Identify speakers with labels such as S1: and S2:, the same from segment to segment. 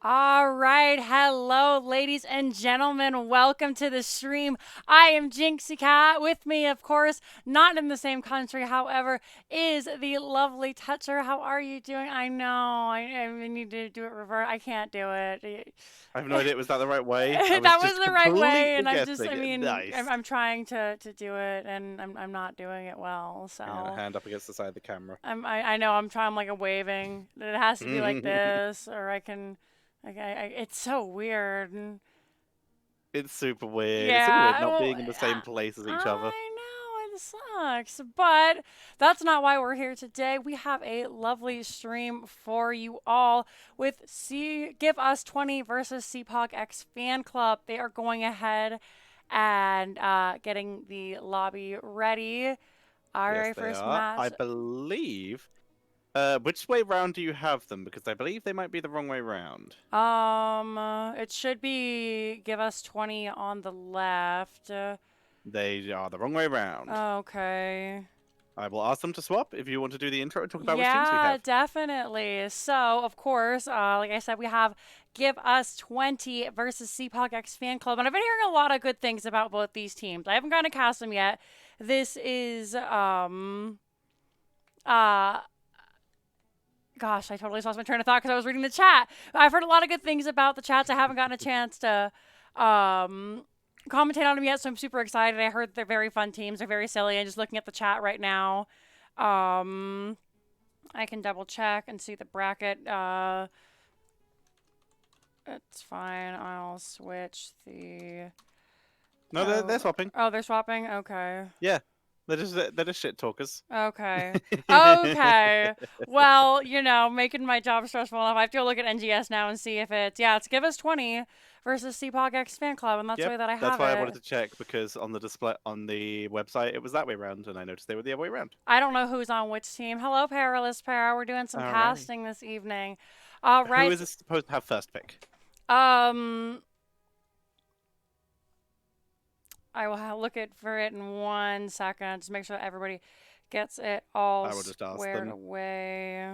S1: All right, hello, ladies and gentlemen. Welcome to the stream. I am Jinxie Cat. With me, of course, not in the same country, however, is the lovely Toucher. How are you doing? I know I need to do it reverse. I can't do it.
S2: I have no idea. Was that the right way? I was
S1: That was
S2: just
S1: the right way,
S2: completely
S1: and I'm just, I
S2: guessing.
S1: mean, I'm,
S2: Nice.
S1: I'm trying to do it, and I'm not doing it well.
S2: Hang on, a
S1: So
S2: hand up against the side of the camera.
S1: I know I'm trying like a waving. It has to be like this, or I can. Like it's so weird.
S2: It's super weird. It's super weird
S1: Yeah,
S2: not
S1: well,
S2: being in the same place as each other.
S1: I know it sucks, but that's not why we're here today. We have a lovely stream for you all with Give Us 20 versus CPogX Fan Club. They are going ahead and getting the lobby ready. Our
S2: Yes,
S1: very
S2: they
S1: first
S2: are. I
S1: match.
S2: believe. Which way round do you have them? Because I believe they might be the wrong way round.
S1: It should be Give Us 20 on the left.
S2: They are the wrong way round.
S1: Okay.
S2: I will ask them to swap if you want to do the intro and talk about which teams we
S1: Yeah,
S2: have.
S1: definitely. So, of course, like I said, we have Give Us 20 versus CPogX Fan Club. And I've been hearing a lot of good things about both these teams. I haven't gotten to cast them yet. This is, uh, gosh, I totally lost my train of thought because I was reading the chat. I've heard a lot of good things about the chats. I haven't gotten a chance to, commentate on them yet, so I'm super excited. I heard they're very fun teams. They're very silly. And just looking at the chat right now, um, I can double check and see the bracket. It's fine. I'll switch the.
S2: No, they're
S1: Oh,
S2: swapping.
S1: oh, they're swapping. Okay.
S2: Yeah, they're just shit talkers.
S1: Okay. Okay. Well, making my job stressful enough. I have to go look at NGS now and see if it's Give Us 20 versus CPogX Fan Club, and that's the
S2: Yep,
S1: way that I
S2: that's
S1: have
S2: why I wanted
S1: it.
S2: to check because on the display on the website it was that way round, and I noticed they were the other way round.
S1: I don't know who's on which team. Hello, Perilous Para. We're doing some
S2: Alrighty.
S1: casting this evening. All
S2: Who
S1: right.
S2: is supposed to have first pick?
S1: Um, I will look at for it in 1 second. Just make sure that everybody gets it all
S2: I will just ask
S1: squared
S2: them.
S1: away.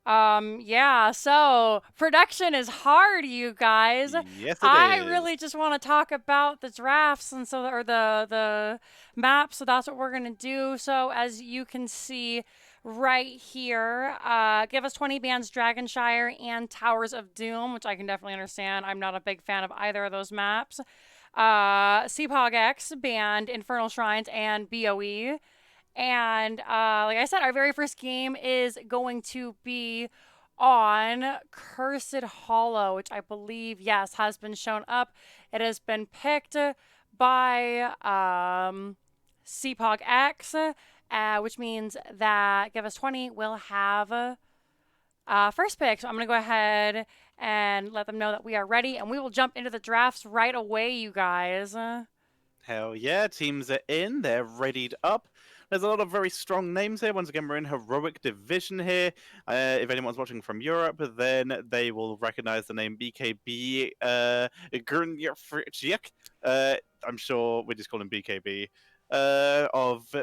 S1: Yeah, so production is hard, you guys.
S2: Yes, it
S1: I
S2: is.
S1: really just want to talk about the drafts and or the maps, so that's what we're gonna do. So as you can see right here, Give Us 20 bans Dragonshire and Towers of Doom, which I can definitely understand. I'm not a big fan of either of those maps. CPogX banned Infernal Shrines and BOE. And like I said, our very first game is going to be on Cursed Hollow, which I believe, yes, has been shown up. It has been picked by CPogX, which means that Give Us 20 will have first pick. So I'm going to go ahead and let them know that we are ready, and we will jump into the drafts right away, you guys.
S2: Hell yeah, teams are in. They're readied up. There's a lot of very strong names here. Once again, we're in heroic division here. If anyone's watching from Europe, then they will recognize the name BKB Gurnyafrchiak. I'm sure we just call him BKB. Of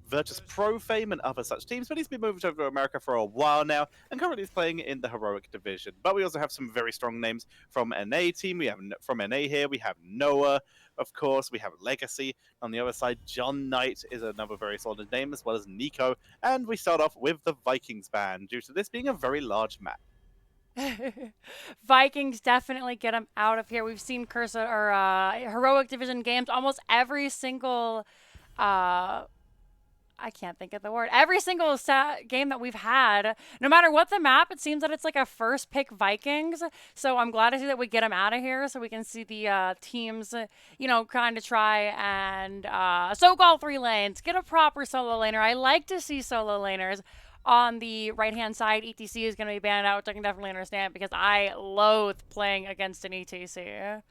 S2: Virtus Pro fame and other such teams, but he's been moved over to America for a while now, and currently is playing in the heroic division. But we also have some very strong names from NA team. We have from NA here. We have Noah, of course. We have Legacy. On the other side, John Knight is another very solid name, as well as Nico. And we start off with the Vikings band, due to this being a very large map.
S1: Vikings definitely get them out of here. We've seen Cursa or heroic division games almost every single I can't think of the word. Every single game that we've had, no matter what the map, it seems that it's like a first pick Vikings. So I'm glad to see that we get them out of here so we can see the teams, kind of try and soak all 3 lanes, get a proper solo laner. I like to see solo laners. On the right hand side, ETC is going to be banned out, which I can definitely understand because I loathe playing against an ETC.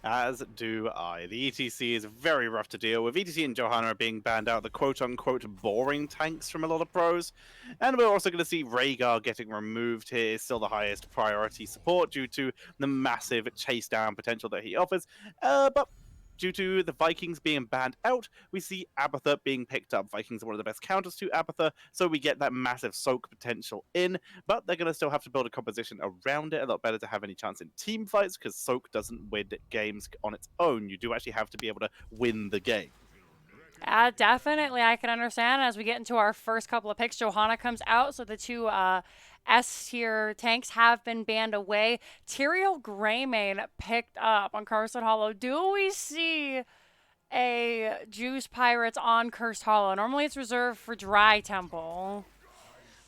S2: As do I. The ETC is very rough to deal with. ETC and Johanna are being banned out, the quote-unquote boring tanks from a lot of pros. And we're also going to see Rhaegar getting removed here is still the highest priority support due to the massive chase down potential that he offers. But Due to the Vikings being banned out, we see Abathur being picked up. Vikings are one of the best counters to Abathur, so we get that massive soak potential in, but they're going to still have to build a composition around it. A lot better to have any chance in team fights, because soak doesn't win games on its own. You do actually have to be able to win the game.
S1: Definitely, I can understand. As we get into our first couple of picks, Johanna comes out, so the two S tier tanks have been banned away. Tyrael Greymane picked up on Cursed Hollow. Do we see a Juice Pirates on Cursed Hollow? Normally it's reserved for Dry Temple.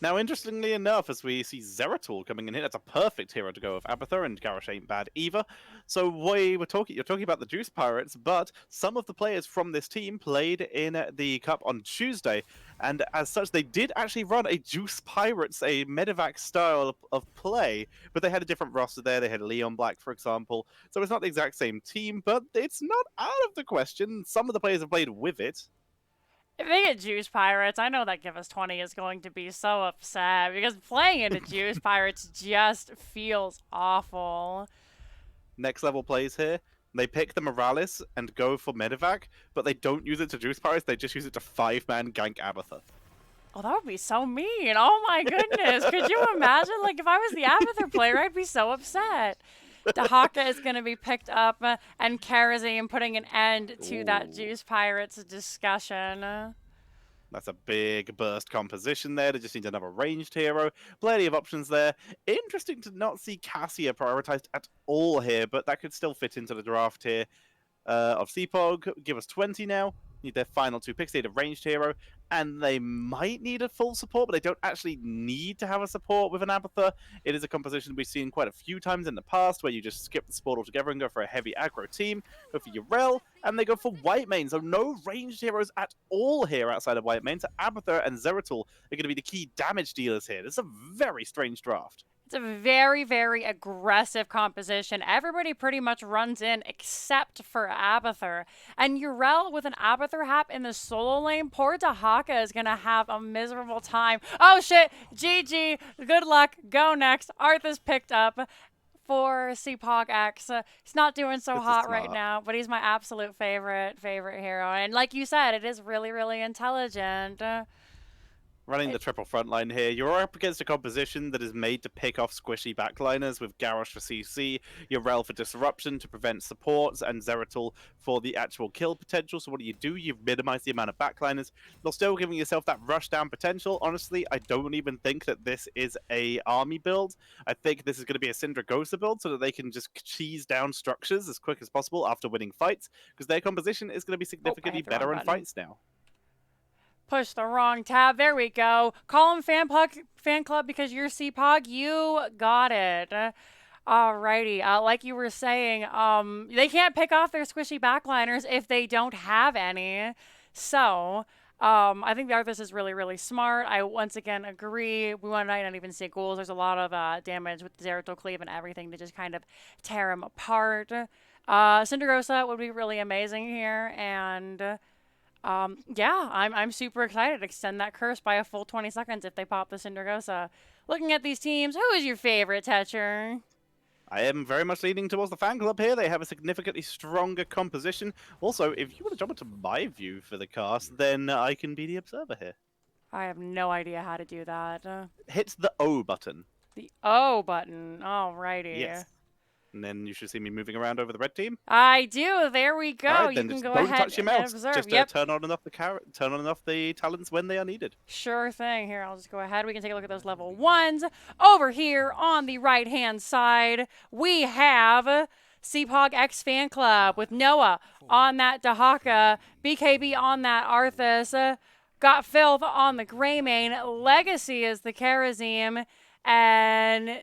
S2: Now, interestingly enough, as we see Zeratul coming in here, that's a perfect hero to go with Abathur, and Garrosh ain't bad either. So you're talking about the Juice Pirates, but some of the players from this team played in the Cup on Tuesday, and as such, they did actually run a Juice Pirates, a Medivac style of play, but they had a different roster there. They had Leon Black, for example, so it's not the exact same team, but it's not out of the question. Some of the players have played with it.
S1: If they get Juice Pirates, I know that Give Us 20 is going to be so upset because playing into Juice Pirates just feels awful.
S2: Next level plays here. They pick the Morales and go for Medivac, but they don't use it to Juice Pirates, they just use it to 5-man gank Abathur.
S1: Oh, that would be so mean. Oh my goodness. Could you imagine? Like, if I was the Abathur player, I'd be so upset. Dahaka is going to be picked up, and Karazim putting an end to that Juice Pirates discussion.
S2: That's a big burst composition there. They just need another ranged hero. Plenty of options there. Interesting to not see Cassia prioritized at all here, but that could still fit into the draft here of CPog. Give Us 20 now. Need their final two picks. They need a ranged hero, and they might need a full support, but they don't actually need to have a support with an Abathur. It is a composition we've seen quite a few times in the past, where you just skip the support altogether and go for a heavy aggro team, go for Yrel, and they go for Whitemane. So no ranged heroes at all here outside of Whitemane. So Abathur and Zeratul are going to be the key damage dealers here. This is a very strange draft.
S1: It's a very, very aggressive composition. Everybody pretty much runs in except for Abathur. And Yrel with an Abathur hap in the solo lane, poor Dahaka is going to have a miserable time. Oh shit, GG, good luck, go next. Arthas picked up for CPogX. He's not doing so hot right now, but he's my absolute favorite hero. And like you said, it is really, really intelligent.
S2: Running the triple frontline here, you're up against a composition that is made to pick off squishy backliners with Garrosh for CC, Yrel for disruption to prevent supports, and Zeratul for the actual kill potential. So what do? You minimize the amount of backliners, while still giving yourself that rush down potential. Honestly, I don't even think that this is a army build. I think this is going to be a Syndragosa build so that they can just cheese down structures as quick as possible after winning fights, because their composition is going to be significantly better in fights now.
S1: Push the wrong tab. There we go. Call him Fanclub because you're CPog. You got it. Alrighty. Like you were saying, they can't pick off their squishy backliners if they don't have any. So, I think the Arthas is really, really smart. I once again agree. We might not even see ghouls. There's a lot of damage with Zeratul Cleave and everything to just kind of tear him apart. Syndragosa would be really amazing here, and yeah, I'm super excited to extend that curse by a full 20 seconds if they pop the Syndragosa. Looking at these teams, who is your favorite, Tetcher?
S2: I am very much leaning towards the Fanclub here. They have a significantly stronger composition. Also, if you want to jump into my view for the cast, then I can be the observer here.
S1: I have no idea how to do that.
S2: Hit the O button.
S1: The O button. Alrighty.
S2: Yes. And then you should see me moving around over the red team.
S1: I do. There we go.
S2: Right,
S1: you can go ahead
S2: touch your mouse.
S1: and observe.
S2: Just turn on enough the talents when they are needed.
S1: Sure thing. Here, I'll just go ahead. We can take a look at those level 1s. Over here on the right-hand side, we have CPogX Fanclub with Noah on that Dahaka, BKB on that Arthas, Got Filth on the Greymane, Legacy is the Karazim, and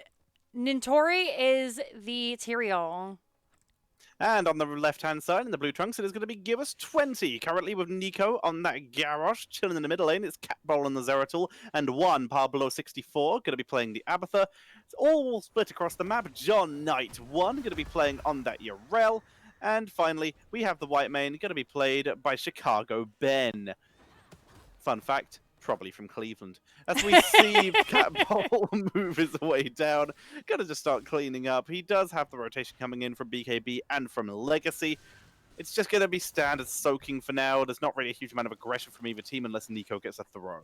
S1: Nintori is the Tyrael.
S2: And on the left-hand side, in the blue trunks, it is going to be Give Us 20. Currently with Nico on that Garrosh, chilling in the middle lane. It's Catball on the Zeratul, and one Pablo 64 going to be playing the Abathur. It's all split across the map. John Knight 1 going to be playing on that Yrel. And finally, we have the Whitemane going to be played by Chicago Ben. Fun fact, probably from Cleveland. As we see Catball move his way down, gonna just start cleaning up. He does have the rotation coming in from BKB and from Legacy. It's just going to be standard soaking for now. There's not really a huge amount of aggression from either team unless Nico gets a throw.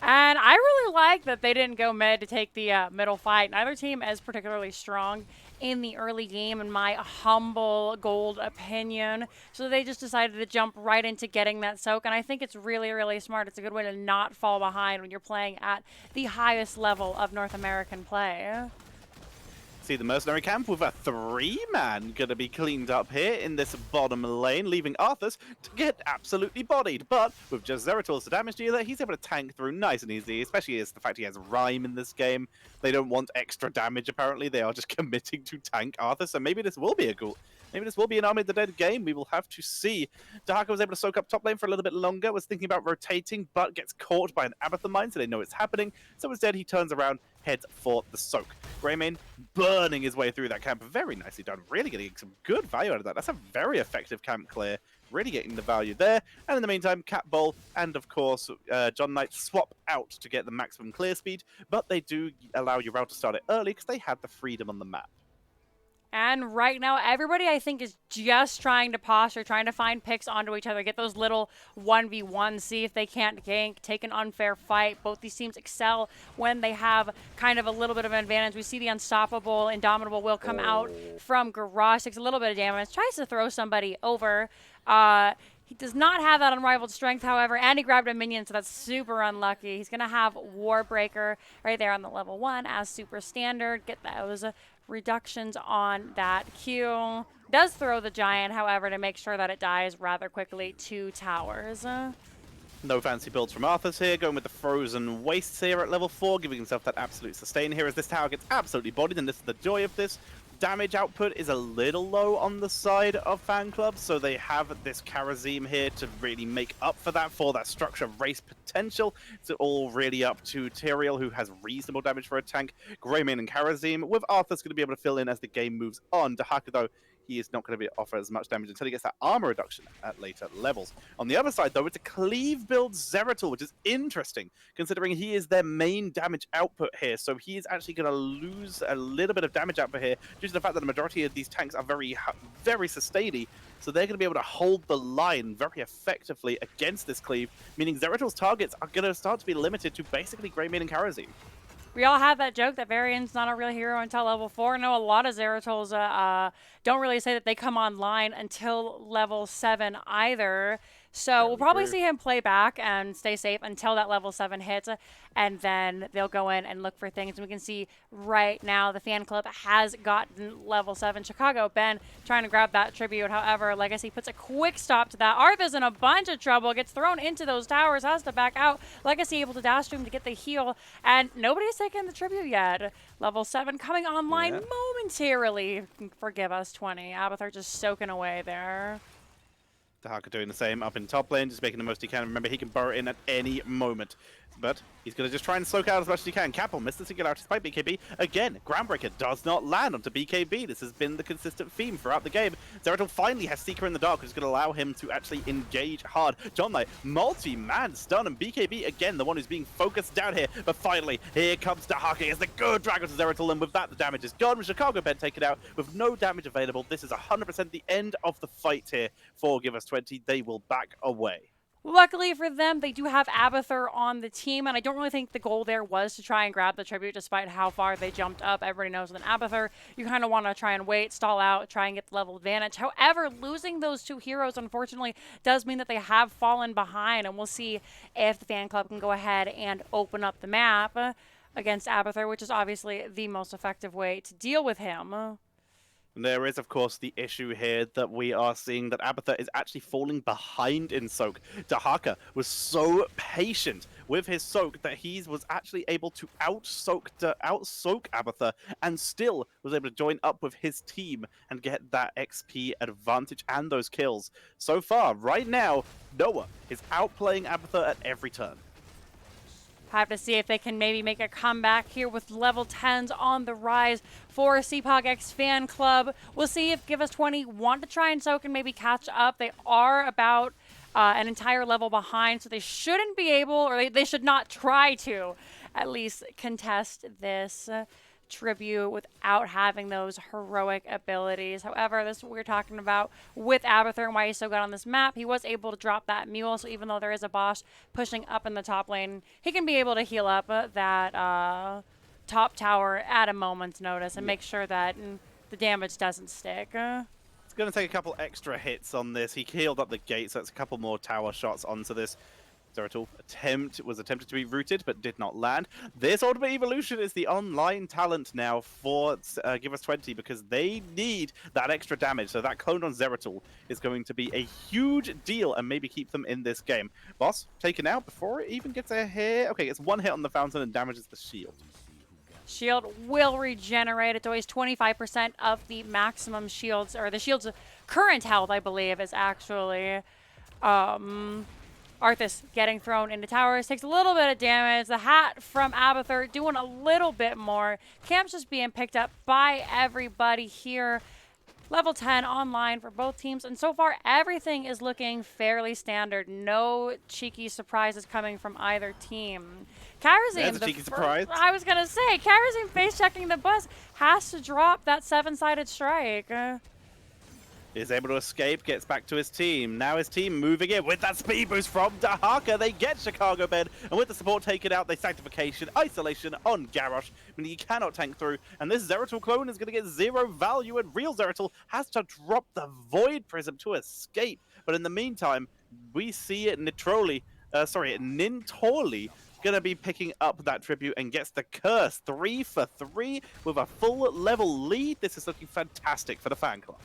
S1: And I really like that they didn't go mid to take the middle fight. Neither team is particularly strong in the early game, in my humble gold opinion. So they just decided to jump right into getting that soak. And I think it's really, really smart. It's a good way to not fall behind when you're playing at the highest level of North American play.
S2: See the mercenary camp with a 3-man gonna be cleaned up here in this bottom lane, leaving Arthas to get absolutely bodied. But with just Zeratul as the damage dealer, he's able to tank through nice and easy, especially as the fact he has Rhyme in this game. They don't want extra damage, apparently. They are just committing to tank Arthas, so maybe this will be a goal. Maybe this will be an Army of the Dead game. We will have to see. Dahaka was able to soak up top lane for a little bit longer, was thinking about rotating, but gets caught by an Abathur mine, so they know it's happening. So instead, he turns around, heads for the soak. Greymane burning his way through that camp. Very nicely done. Really getting some good value out of that. That's a very effective camp clear. Really getting the value there. And in the meantime, Cat Ball and, of course, John Knight swap out to get the maximum clear speed, but they do allow your route to start it early because they have the freedom on the map.
S1: And right now, everybody, I think, is just trying to posture, trying to find picks onto each other, get those little 1v1s, see if they can't gank, take an unfair fight. Both these teams excel when they have kind of a little bit of an advantage. We see the Unstoppable, Indomitable will come out from Garage, takes a little bit of damage, tries to throw somebody over. He does not have that unrivaled strength, however, and he grabbed a minion, so that's super unlucky. He's going to have Warbreaker right there on the level 1 as super standard. Get those reductions on that Q. Does throw the giant, however, to make sure that it dies rather quickly. 2 towers.
S2: No fancy builds from Arthas here, going with the Frozen Wastes here at level 4, giving himself that absolute sustain here as this tower gets absolutely bodied, and this is the joy of this. Damage output is a little low on the side of Fanclub, so they have this Karazim here to really make up for that structure race potential. It's all really up to Tyrael, who has reasonable damage for a tank. Greymane and Karazim, with Arthas going to be able to fill in as the game moves on. Dahaka, though, he is not going to be offer as much damage until he gets that armor reduction at later levels. On the other side, though, it's a cleave build Zeratul, which is interesting, considering he is their main damage output here. So he is actually going to lose a little bit of damage output here due to the fact that the majority of these tanks are very sustainy. So they're going to be able to hold the line very effectively against this cleave, meaning Zeratul's targets are going to start to be limited to basically Greymane and Karazim.
S1: We all have that joke that Varian's not a real hero until level 4. No, a lot of Zeratul's don't really say that they come online until level 7 either. So we'll probably see him play back and stay safe until that level 7 hits, and then they'll go in and look for things. And we can see right now the fan club has gotten level 7. Chicago, Ben trying to grab that tribute. However, Legacy puts a quick stop to that. Arthas in a bunch of trouble, gets thrown into those towers, has to back out. Legacy able to dash to him to get the heal, and nobody's taken the tribute yet. Level 7 coming online momentarily. Forgive us, 20. Abathur just soaking away there.
S2: Dahaka doing the same up in top lane, just making the most he can. Remember, he can burrow in at any moment. But he's going to just try and soak out as much as he can. Capel missed the singularity by BKB. Again, Groundbreaker does not land onto BKB. This has been the consistent theme throughout the game. Zeratul finally has Seeker in the Dark, which is going to allow him to actually engage hard. John Knight, multi-man stun, and BKB, again, the one who's being focused down here. But finally, here comes Dahaka as the good Dragon to Zeratul, and with that, the damage is gone. Chicago Ben taken out with no damage available. This is 100% the end of the fight here for Give Us 20. They will back away.
S1: Luckily for them, they do have Abathur on the team, and I don't really think the goal there was to try and grab the tribute despite how far they jumped up. Everybody knows with an Abathur, you kind of want to try and wait, stall out, try and get the level advantage. However, losing those 2 heroes, unfortunately, does mean that they have fallen behind, and we'll see if the fan club can go ahead and open up the map against Abathur, which is obviously the most effective way to deal with him.
S2: There is, of course, the issue here that we are seeing that Abathur is actually falling behind in soak. Dahaka was patient with his soak that he was actually able to out-soak Abathur and still was able to join up with his team and get that XP advantage and those kills. So far, right now, Noah is outplaying Abathur at every turn.
S1: Have to see if they can maybe make a comeback here with level 10s on the rise for CPogX fan club. We'll see if Give Us 20 want to try and soak and maybe catch up. They are about an entire level behind, so they shouldn't be able, or they should not try to at least contest this. tribute without having those heroic abilities. However, this is what we're talking about with Abathur and why he's so good on this map. He was able to drop that mule, so even though there is a boss pushing up in the top lane, he can be able to heal up that top tower at a moment's notice and make sure that the damage doesn't stick.
S2: It's going to take a couple extra hits on this. He healed up the gate, so it's a couple more tower shots onto this. Zeratul was attempted to be rooted, but did not land. This Ultimate Evolution is the online talent now for Give Us 20 because they need that extra damage. So that clone on Zeratul is going to be a huge deal and maybe keep them in this game. Boss taken out before it even gets a hit. Okay, it's one hit on the fountain and damages the shield.
S1: Shield will regenerate. It's always 25% of the maximum shields, or the shield's current health, I believe, is actually... Arthas getting thrown into towers, takes a little bit of damage. The hat from Abathur doing a little bit more. Camp's just being picked up by everybody here. Level 10 online for both teams, and so far everything is looking fairly standard. No cheeky surprises coming from either team. Karazim,
S2: That's a cheeky surprise.
S1: I was gonna say, Karazim face checking the bus has to drop that 7-sided strike.
S2: Is able to escape, gets back to his team. Now his team moving in with that speed boost from Dahaka. They get Chicago Bed, and with the support taken out, they Sanctification, Isolation on Garrosh, meaning he cannot tank through. And this Zeratul clone is going to get 0 value, and real Zeratul has to drop the Void Prism to escape. But in the meantime, we see it Nintoli going to be picking up that tribute and gets the curse 3 for 3 with a full level lead. This is looking fantastic for the fan club.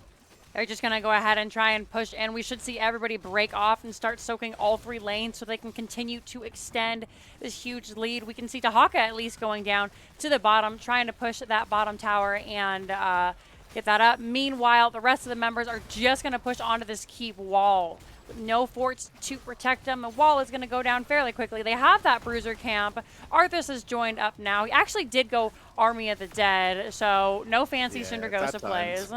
S1: They're just going to go ahead and try and push in. We should see everybody break off and start soaking all 3 lanes so they can continue to extend this huge lead. We can see Dahaka at least going down to the bottom, trying to push that bottom tower and get that up. Meanwhile, the rest of the members are just going to push onto this keep wall. With no forts to protect them. The wall is going to go down fairly quickly. They have that bruiser camp. Arthas has joined up now. He actually did go Army of the Dead, so no fancy Syndragosa plays.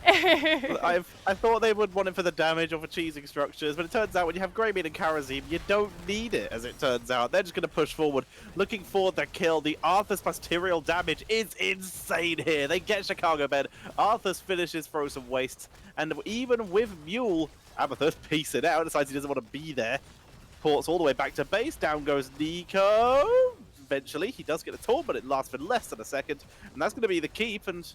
S2: I thought they would want it for the damage or for cheesing structures, but it turns out when you have Greymane and Karazim, you don't need it, as it turns out. They're just going to push forward, looking for the kill. The Arthas posterior damage is insane here. They get Chicago Bed. Arthas finishes Frozen Wastes, and even with Mule, Abathur piece it out, decides he doesn't want to be there. Ports all the way back to base. Down goes Nico. Eventually, he does get a taunt, but it lasts for less than a second, and that's going to be the keep. And,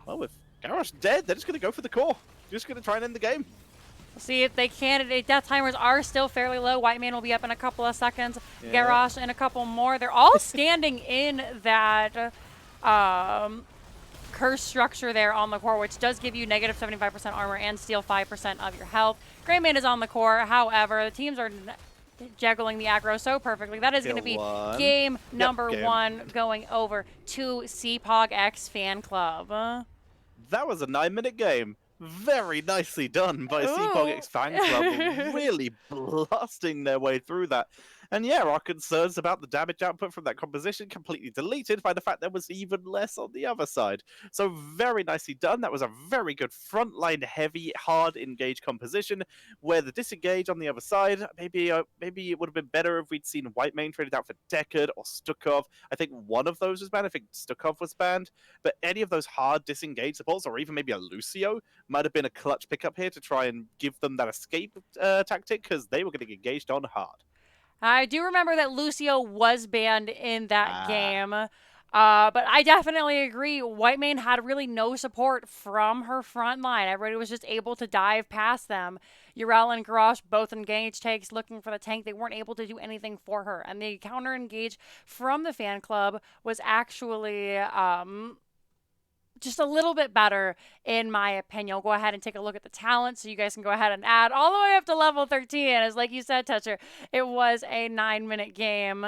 S2: well, with Garrosh dead, they're just going to go for the core. Just going to try and end the game.
S1: We'll see if they can. Death timers are still fairly low. Whitemane will be up in a couple of seconds. Yeah. Garrosh in a couple more. They're all standing in that curse structure there on the core, which does give you negative 75% armor and steal 5% of your health. Greymane is on the core. However, the teams are juggling the aggro so perfectly. That is going to be game number 1 going over to CPogX Fan Club.
S2: That was a 9-minute game. Very nicely done by CPogX Fan Club. Really blasting their way through that. And yeah, our concerns about the damage output from that composition completely deleted by the fact there was even less on the other side. So very nicely done. That was a very good frontline heavy, hard engage composition where the disengage on the other side, maybe it would have been better if we'd seen Whitemane traded out for Deckard or Stukov. I think one of those was banned. I think Stukov was banned. But any of those hard disengage supports, or even maybe a Lucio, might have been a clutch pickup here to try and give them that escape tactic because they were getting engaged on hard.
S1: I do remember that Lucio was banned in that game. But I definitely agree. Whitemane had really no support from her front line. Everybody was just able to dive past them. Yrel and Garrosh both engage takes looking for the tank. They weren't able to do anything for her. And the counter engage from the fan club was actually just a little bit better, in my opinion. I'll go ahead and take a look at the talent so you guys can go ahead and add all the way up to level 13. As like you said, Toucher, it was a 9-minute game.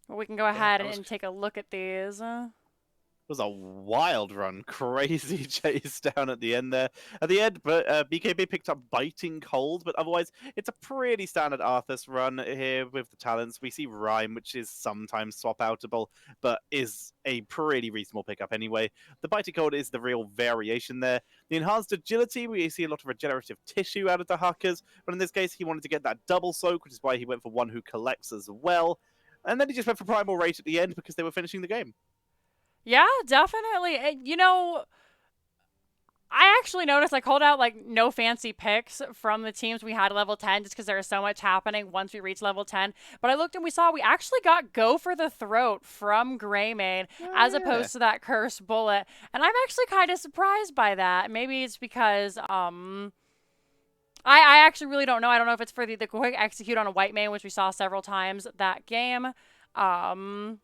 S1: We can go ahead and take a look at these.
S2: It was a wild run, crazy chase down at the end there. At the end, but BKB picked up Biting Cold, but otherwise, it's a pretty standard Arthas run here with the talents. We see Rhyme, which is sometimes swap-outable, but is a pretty reasonable pickup anyway. The Biting Cold is the real variation there. The Enhanced Agility, we see a lot of regenerative tissue out of the Huckers, but in this case, he wanted to get that double soak, which is why he went for one who collects as well. And then he just went for Primal Rage at the end because they were finishing the game.
S1: Yeah, definitely. You know, I actually noticed I called out like no fancy picks from the teams we had level 10 just because there was so much happening once we reached level 10. But I looked and we saw we actually got Go for the Throat from Greymane
S2: Oh,
S1: as
S2: yeah.
S1: opposed to that Cursed Bullet. And I'm actually kind of surprised by that. Maybe it's because I actually really don't know. I don't know if it's for the quick execute on a white main, which we saw several times that game. Um,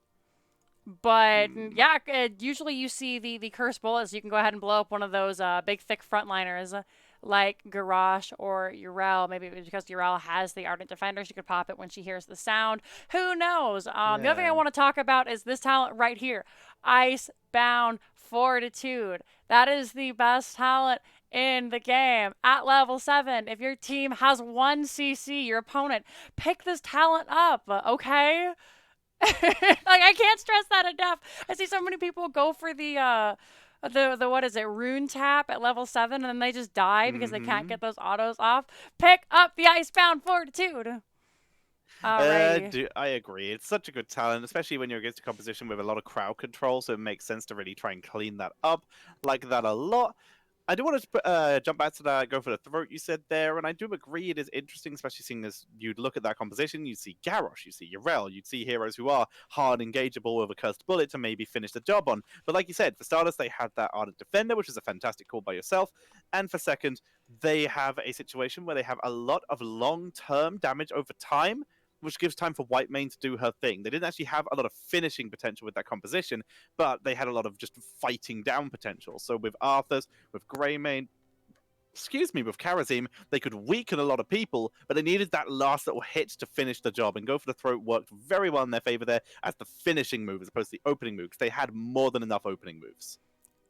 S1: but yeah, usually you see the cursed bullets. So you can go ahead and blow up one of those big thick frontliners like Garrosh or Urel. Maybe it's because Urel has the Ardent Defender. She could pop it when she hears the sound. Who knows? The other thing I
S2: Yeah.
S1: want to talk about is this talent right here, Icebound Fortitude. That is the best talent in the game at level 7. If your team has 1 CC, your opponent, pick this talent up, okay? Like I can't stress that enough. I see so many people go for the what is it, rune tap at level 7 and then they just die because they can't
S2: Mm-hmm.
S1: get those autos off. Pick up the Icebound Fortitude. Alrighty.
S2: I agree. It's such a good talent, especially when you're against a composition with a lot of crowd control, so it makes sense to really try and clean that up. Like that a lot. I do want to jump back to that, go for the throat you said there, and I do agree it is interesting, especially seeing as you look at that composition, you see Garrosh, you see Urel, you'd see heroes who are hard engageable with a cursed bullet to maybe finish the job on. But like you said, for starters, they had that Ardent Defender, which is a fantastic call by yourself, and for second, they have a situation where they have a lot of long-term damage over time, which gives time for White Mane to do her thing. They didn't actually have a lot of finishing potential with that composition, but they had a lot of just fighting down potential. So with Arthur's, with Greymane, with Karazim, they could weaken a lot of people, but they needed that last little hit to finish the job. And Go for the Throat worked very well in their favor there as the finishing move as opposed to the opening move, because they had more than enough opening moves.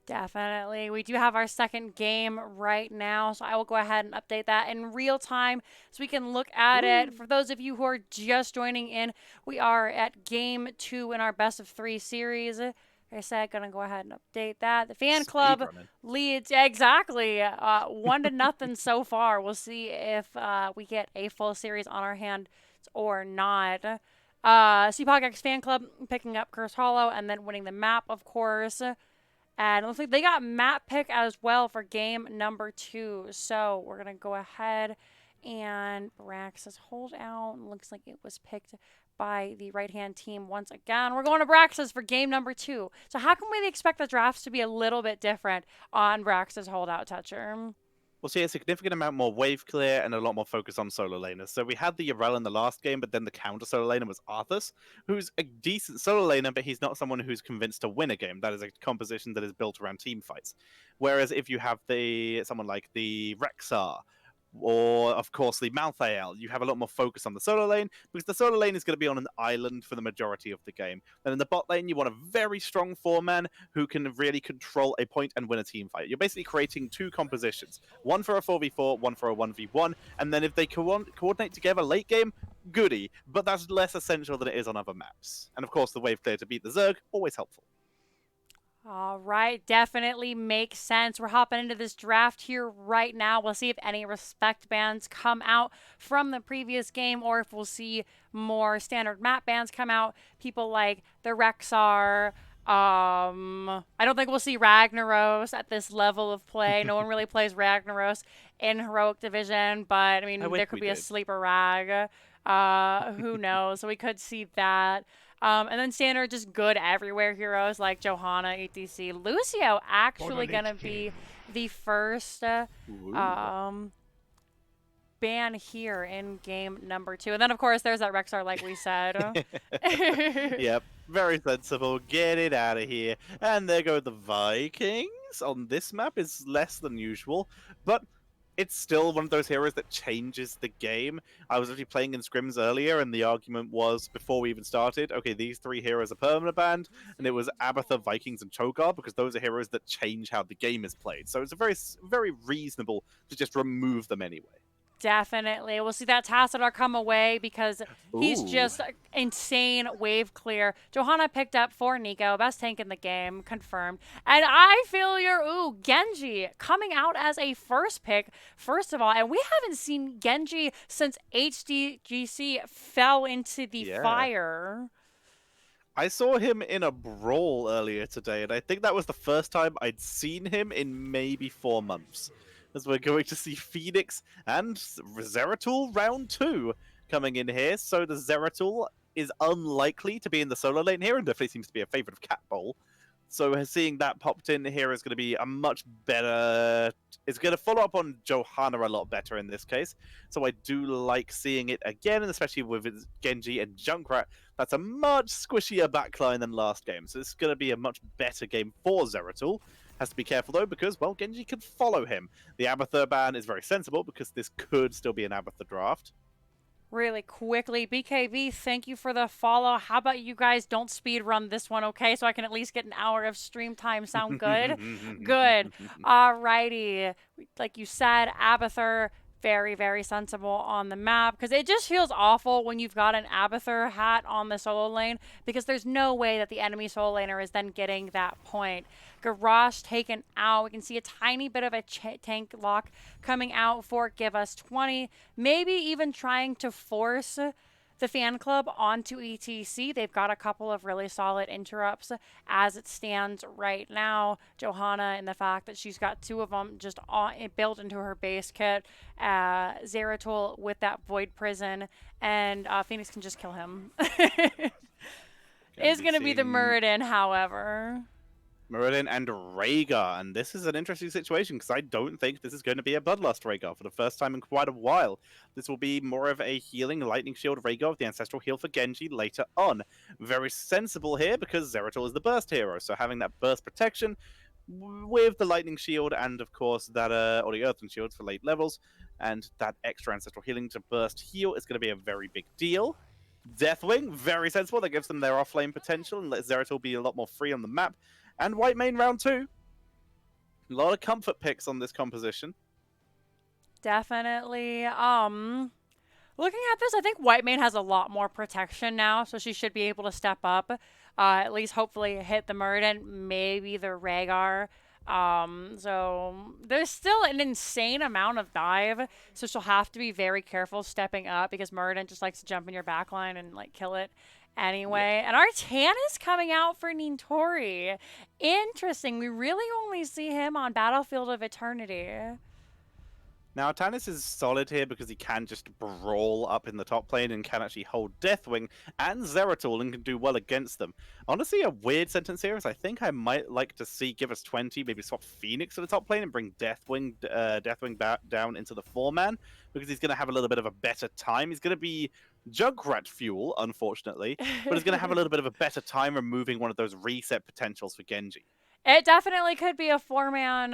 S1: Definitely. We do have our second game right now, so I will go ahead and update that in real time so we can look at it.
S2: Woo.
S1: For those of you who are just joining in, we are at game 2 in our best of 3 series. Like I said, gonna go ahead and update that. The fan
S2: Speed
S1: club
S2: running.
S1: leads exactly 1-0 so far. We'll see if we get a full series on our hand or not. CPogX fan club picking up Curse Hollow and then winning the map, of course. And it looks like they got map pick as well for game number 2. So we're going to go ahead and Brax's holdout. Looks like it was picked by the right-hand team once again. We're going to Brax's for game number 2. So how can we expect the drafts to be a little bit different on Brax's holdout, Toucher?
S2: We'll see a significant amount more wave clear and a lot more focus on solo laners. So we had the Urel in the last game, but then the counter solo laner was Arthas, who's a decent solo laner, but he's not someone who's convinced to win a game. That is a composition that is built around team fights. Whereas if you have someone like the Rexar, or of course the Malthael, you have a lot more focus on the solo lane because the solo lane is going to be on an island for the majority of the game. And in the bot lane, you want a very strong 4-man who can really control a point and win a team fight. You're basically creating 2 compositions, one for a 4v4, one for a 1v1, and then if they coordinate together late game, goody, but that's less essential than it is on other maps. And of course, the wave clear to beat the Zerg, always helpful.
S1: All right, definitely makes sense. We're hopping into this draft here right now. We'll see if any respect bands come out from the previous game or if we'll see more standard map bands come out. People like the Rexar. I don't think we'll see Ragnaros at this level of play. No one really plays Ragnaros in Heroic Division, but I
S2: I
S1: mean,
S2: wish
S1: there could
S2: we
S1: be a
S2: did.
S1: sleeper Rag. Who knows? So we could see that. And then standard, just good everywhere heroes like Johanna, ETC. Lucio actually going to be the first
S2: Ooh.
S1: ban here in game number 2. And then, of course, there's that Rexar, like we said.
S2: Yep, very sensible. Get it out of here. And there go the Vikings. On this map is less than usual, but it's still one of those heroes that changes the game. I was actually playing in scrims earlier, and the argument was before we even started, okay, these 3 heroes are permanent banned, and it was Abatha, Vikings, and Cho'Gath because those are heroes that change how the game is played. So it's a very reasonable to just remove them anyway.
S1: Definitely. We'll see that Tassadar come away because he's
S2: Ooh.
S1: just insane wave clear. Johanna picked up for Nico, best tank in the game, confirmed. And I feel Genji coming out as a first pick, first of all. And we haven't seen Genji since HDGC fell into the
S2: Yeah.
S1: fire.
S2: I saw him in a brawl earlier today, and I think that was the first time I'd seen him in maybe 4 months. As we're going to see Phoenix and Zeratul round 2 coming in here. So the Zeratul is unlikely to be in the solo lane here, and definitely seems to be a favorite of Cat Bowl. So seeing that popped in here is going to be a much better... It's going to follow up on Johanna a lot better in this case. So I do like seeing it again, and especially with Genji and Junkrat. That's a much squishier backline than last game. So it's going to be a much better game for Zeratul. Has to be careful though, because, well, Genji can follow him. The Abathur ban is very sensible, because this could still be an Abathur draft.
S1: Really quickly, BKB, thank you for the follow. How about you guys don't speed run this one, okay? So I can at least get an hour of stream time. Sound good? Good. Alrighty. Like you said, Abathur, very, very sensible on the map, because it just feels awful when you've got an Abathur hat on the solo lane, because there's no way that the enemy solo laner is then getting that point. Garrosh taken out. We can see a tiny bit of a tank lock coming out for Give Us 20. Maybe even trying to force the fan club onto ETC. They've got a couple of really solid interrupts as it stands right now. Johanna, and the fact that she's got 2 of them just built into her base kit. Zeratul with that Void Prison, and Phoenix can just kill him. It's going to be the Muradin, however.
S2: Muradin and Rhaegar, and this is an interesting situation because I don't think this is going to be a Bloodlust Rhaegar for the first time in quite a while. This will be more of a healing Lightning Shield Rhaegar with the Ancestral Heal for Genji later on. Very sensible here because Zeratul is the burst hero, so having that burst protection with the Lightning Shield and, of course, that or the Earthen Shields for late levels, and that extra Ancestral Healing to burst heal is going to be a very big deal. Deathwing, very sensible. That gives them their offlane potential and lets Zeratul be a lot more free on the map. And White Mane round 2. A lot of comfort picks on this composition.
S1: Definitely. Looking at this, I think White Mane has a lot more protection now, so she should be able to step up. At least hopefully hit the Muradin, maybe the Rhaegar. So there's still an insane amount of dive, so she'll have to be very careful stepping up because Muradin just likes to jump in your backline and like kill it anyway. And Artan is coming out for Nintori. Interesting. We really only see him on Battlefield of Eternity.
S2: Now, Tannis is solid here because he can just brawl up in the top lane and can actually hold Deathwing and Zeratul and can do well against them. Honestly, a weird sentence here is I think I might like to see Give Us 20, maybe swap Phoenix to the top lane and bring Deathwing back down into the 4-man because he's going to have a little bit of a better time. He's going to be Junkrat fuel, unfortunately, but he's going to have a little bit of a better time removing one of those reset potentials for Genji.
S1: It definitely could be a 4-man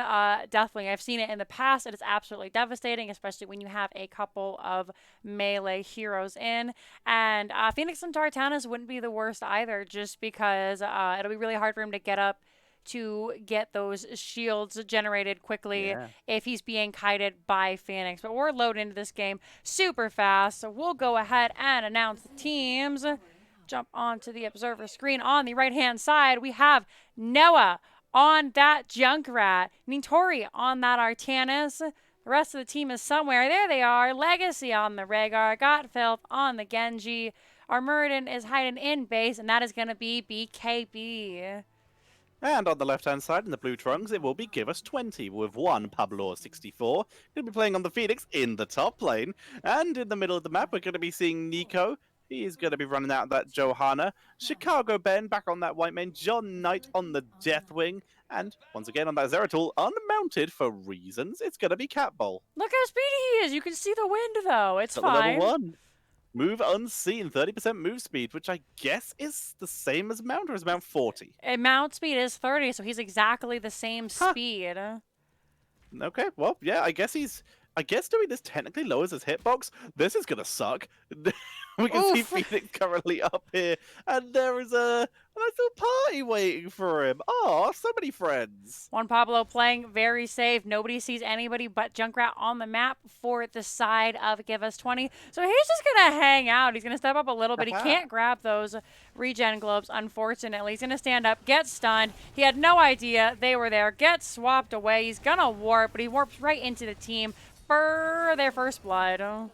S1: Deathwing. I've seen it in the past. It is absolutely devastating, especially when you have a couple of melee heroes in. And Phoenix and Tartanas wouldn't be the worst either, just because it'll be really hard for him to get up to get those shields generated quickly if he's being kited by Phoenix. But we're loaded into this game super fast, so we'll go ahead and announce the teams. Jump onto the observer screen. On the right-hand side, we have Noah on that Junkrat, Nintori on that Artanis. The rest of the team is somewhere. There they are. Legacy on the Rhaegar. Gotfilth on the Genji. Our Muradin is hiding in base, and that is going to be BKB.
S2: And on the left-hand side, in the blue trunks, it will be Give Us 20, with one Pablo 64. Going to be playing on the Phoenix in the top lane. And in the middle of the map, we're going to be seeing Nico. He's going to be running out that Johanna. Chicago Ben back on that White Mane. John Knight on the Deathwing. And once again on that Zeratul, unmounted for reasons. It's going to be Cat Bowl.
S1: Look how speedy he is. You can see the wind, though. It's fine.
S2: Level 1. Move unseen, 30% move speed, which I guess is the same as Mount, or is Mount 40?
S1: And Mount speed is 30, so he's exactly the same speed.
S2: Okay, well, yeah, I guess doing this technically lowers his hitbox. This is gonna suck. We can see Phoenix currently up here, and there is a nice little party waiting for him. Oh, so many friends.
S1: Juan Pablo playing very safe. Nobody sees anybody but Junkrat on the map for the side of Give Us 20. So he's just going to hang out. He's going to step up a little bit. He can't grab those regen globes, unfortunately. He's going to stand up, get stunned. He had no idea they were there. Gets swapped away. He's going to warp, but he warps right into the team for their first blood.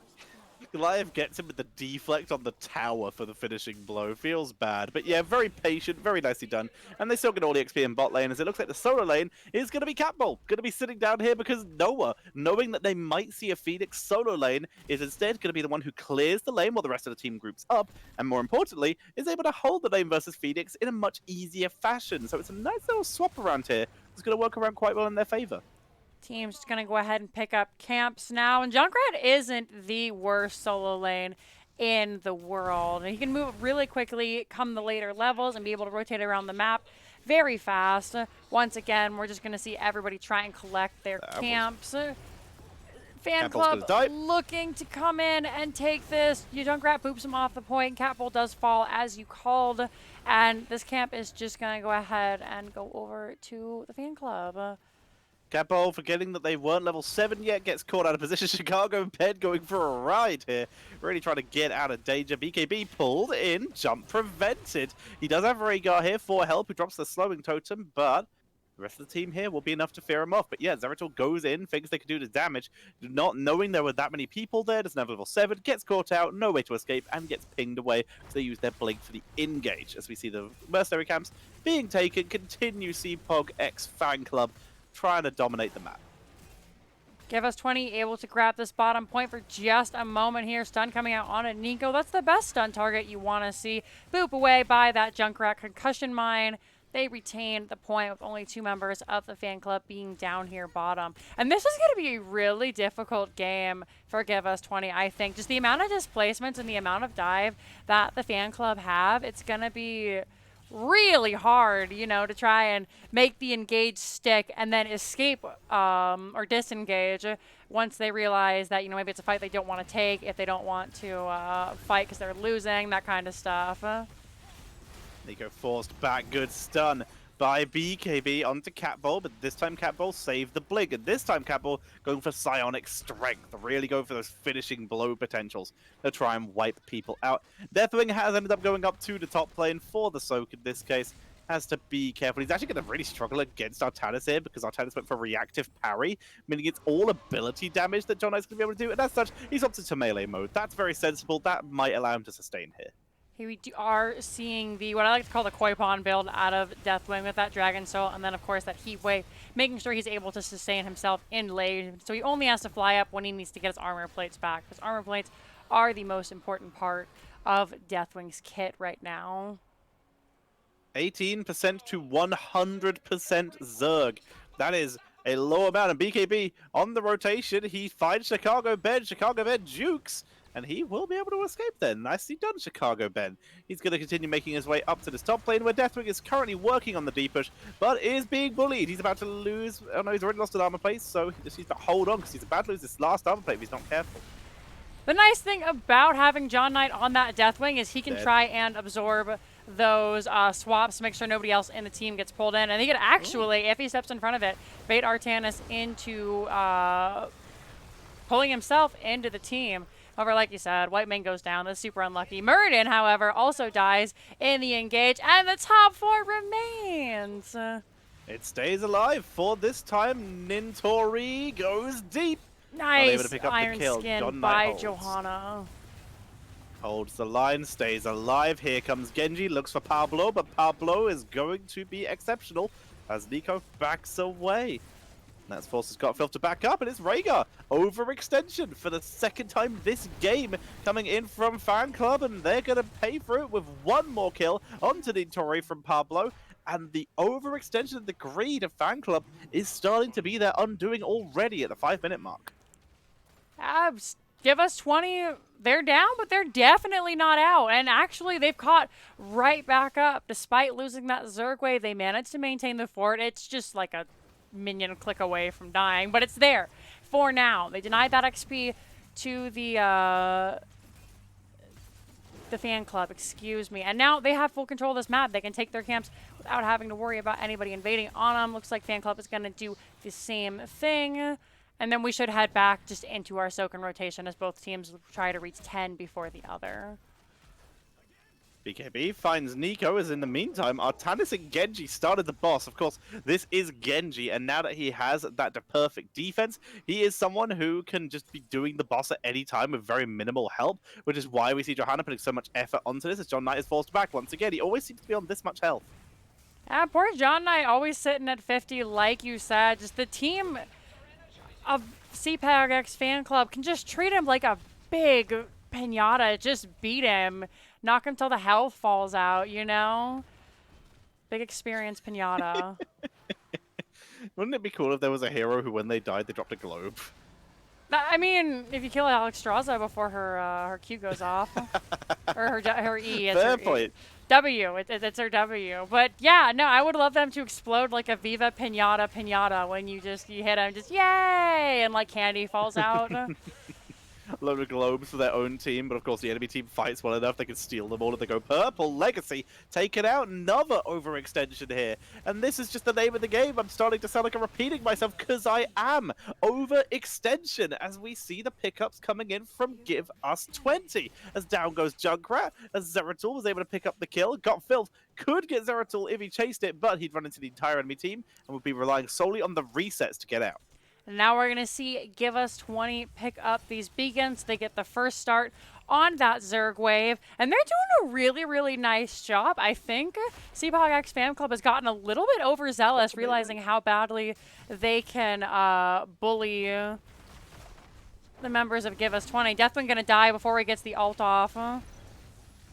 S2: Goliath gets him with the deflect on the tower for the finishing blow. Feels bad. But yeah, very patient, very nicely done. And they still get all the XP in bot lane, as it looks like the solo lane is going to be Catbull. Going to be sitting down here because Noah, knowing that they might see a Phoenix solo lane, is instead going to be the one who clears the lane while the rest of the team groups up. And more importantly, is able to hold the lane versus Phoenix in a much easier fashion. So it's a nice little swap around here. It's going to work around quite well in their favor.
S1: Team's just going to go ahead and pick up camps now. And Junkrat isn't the worst solo lane in the world. He can move really quickly, come the later levels, and be able to rotate around the map very fast. Once again, we're just going to see everybody try and collect their camps. Fanclub looking to come in and take this. Junkrat boops him off the point. Catbull does fall as you called. And this camp is just going to go ahead and go over to the Fanclub.
S2: Catbull, forgetting that they weren't level 7 yet, gets caught out of position. Chicago Ped going for a ride here. Really trying to get out of danger. BKB pulled in, jump prevented. He does have Rhaegar here for help, who drops the slowing totem, but the rest of the team here will be enough to fear him off. But yeah, Zeratul goes in, thinks they can do the damage, not knowing there were that many people there, doesn't have level 7, gets caught out, no way to escape, and gets pinged away. So they use their blink for the engage. As we see the mercenary camps being taken, continue CPogX Fanclub trying to dominate the map.
S1: Give us 20, able to grab this bottom point for just a moment here. Stun coming out on a Nico. That's the best stun target you want to see. Boop away by that Junkrat concussion mine. They retain the point with only 2 members of the Fanclub being down here bottom. And this is going to be a really difficult game for Give Us 20, I think. Just the amount of displacements and the amount of dive that the Fanclub have, it's going to be really hard, you know, to try and make the engage stick and then escape or disengage once they realize that, you know, maybe it's a fight they don't want to take, if they don't want to fight because they're losing, that kind of stuff.
S2: Nico forced back, good stun by BKB onto Catbull, but this time Catbull saved the blink, and this time Catbull going for psionic strength, really going for those finishing blow potentials to try and wipe people out. Deathwing has ended up going up to the top lane for the Soak in this case. Has to be careful. He's actually going to really struggle against Artanis here because Artanis went for reactive parry, meaning it's all ability damage that John Knight's going to be able to do, and as such, he's opted to melee mode. That's very sensible. That might allow him to sustain here.
S1: Here we are seeing the, what I like to call the Koi Pond build out of Deathwing with that Dragon Soul, and then of course that Heat Wave, making sure he's able to sustain himself in lane. So he only has to fly up when he needs to get his armor plates back, because armor plates are the most important part of Deathwing's kit right now.
S2: 18% to 100% Zerg. That is a low amount. And BKB on the rotation, he finds Chicago Ben. Chicago Ben jukes, and he will be able to escape then. Nicely done, Chicago Ben. He's going to continue making his way up to this top lane, where Deathwing is currently working on the deep push, but is being bullied. He's about to lose. Oh no, he's already lost an armor plate, so he just needs to hold on, because he's about to lose this last armor plate if he's not careful.
S1: The nice thing about having John Knight on that Deathwing is he can try and absorb those swaps to make sure nobody else in the team gets pulled in. And he could actually, if he steps in front of it, bait Artanis into pulling himself into the team. However, like you said, White Man goes down. That's super unlucky. Muradin, however, also dies in the engage, and the top 4 remains.
S2: It stays alive for this time. Nintori goes deep.
S1: Nice Iron Skin by Johanna.
S2: Holds the line, stays alive. Here comes Genji, looks for Pablo, but Pablo is going to be exceptional as Nico backs away. That's forces Scottfield to back up, and it's Rhaegar. Overextension for the second time this game coming in from Fanclub, and they're going to pay for it with one more kill onto the Torre from Pablo. And the overextension of the greed of Fanclub is starting to be their undoing already at the 5-minute mark.
S1: Abs, Give Us 20. They're down, but they're definitely not out. And actually, they've caught right back up. Despite losing that Zerg wave, they managed to maintain the fort. It's just like a minion click away from dying, but it's there for now. They denied that XP to the Fanclub, excuse me. And now they have full control of this map. They can take their camps without having to worry about anybody invading on them. Looks like Fanclub is going to do the same thing. And then we should head back just into our Soakin rotation as both teams try to reach 10 before the other.
S2: BKB finds Nico, as in the meantime, Artanis and Genji started the boss. Of course, this is Genji, and now that he has that perfect defense, he is someone who can just be doing the boss at any time with very minimal help, which is why we see Johanna putting so much effort onto this, as John Knight is forced back once again. He always seems to be on this much health.
S1: Poor John Knight always sitting at 50, like you said. Just the team of CPogX fan club can just treat him like a big pinata. Just beat him. Knock him till the health falls out, you know? Big experience pinata.
S2: Wouldn't it be cool if there was a hero who, when they died, they dropped a globe?
S1: I mean, if you kill Alex Straza before her Q goes off. Or her E. It's
S2: Fair
S1: her
S2: point.
S1: E. W. It's her W. But yeah, no, I would love them to explode like a Viva Pinata when you hit him, just yay! And like candy falls out.
S2: A load of globes for their own team, but of course the enemy team fights well enough, they can steal them all if they go purple. Legacy taken out, another overextension here. And this is just the name of the game. I'm starting to sound like I'm repeating myself, because I am. Overextension, as we see the pickups coming in from Give Us 20. As down goes Junkrat, as Zeratul was able to pick up the kill, got filled. Could get Zeratul if he chased it, but he'd run into the entire enemy team and would be relying solely on the resets to get out.
S1: And now we're going to see Give Us 20 pick up these beacons. They get the first start on that Zerg wave. And they're doing a really, really nice job. I think CPogX Fan Club has gotten a little bit overzealous, realizing how badly they can bully the members of Give Us 20. Definitely going to die before he gets the ult off.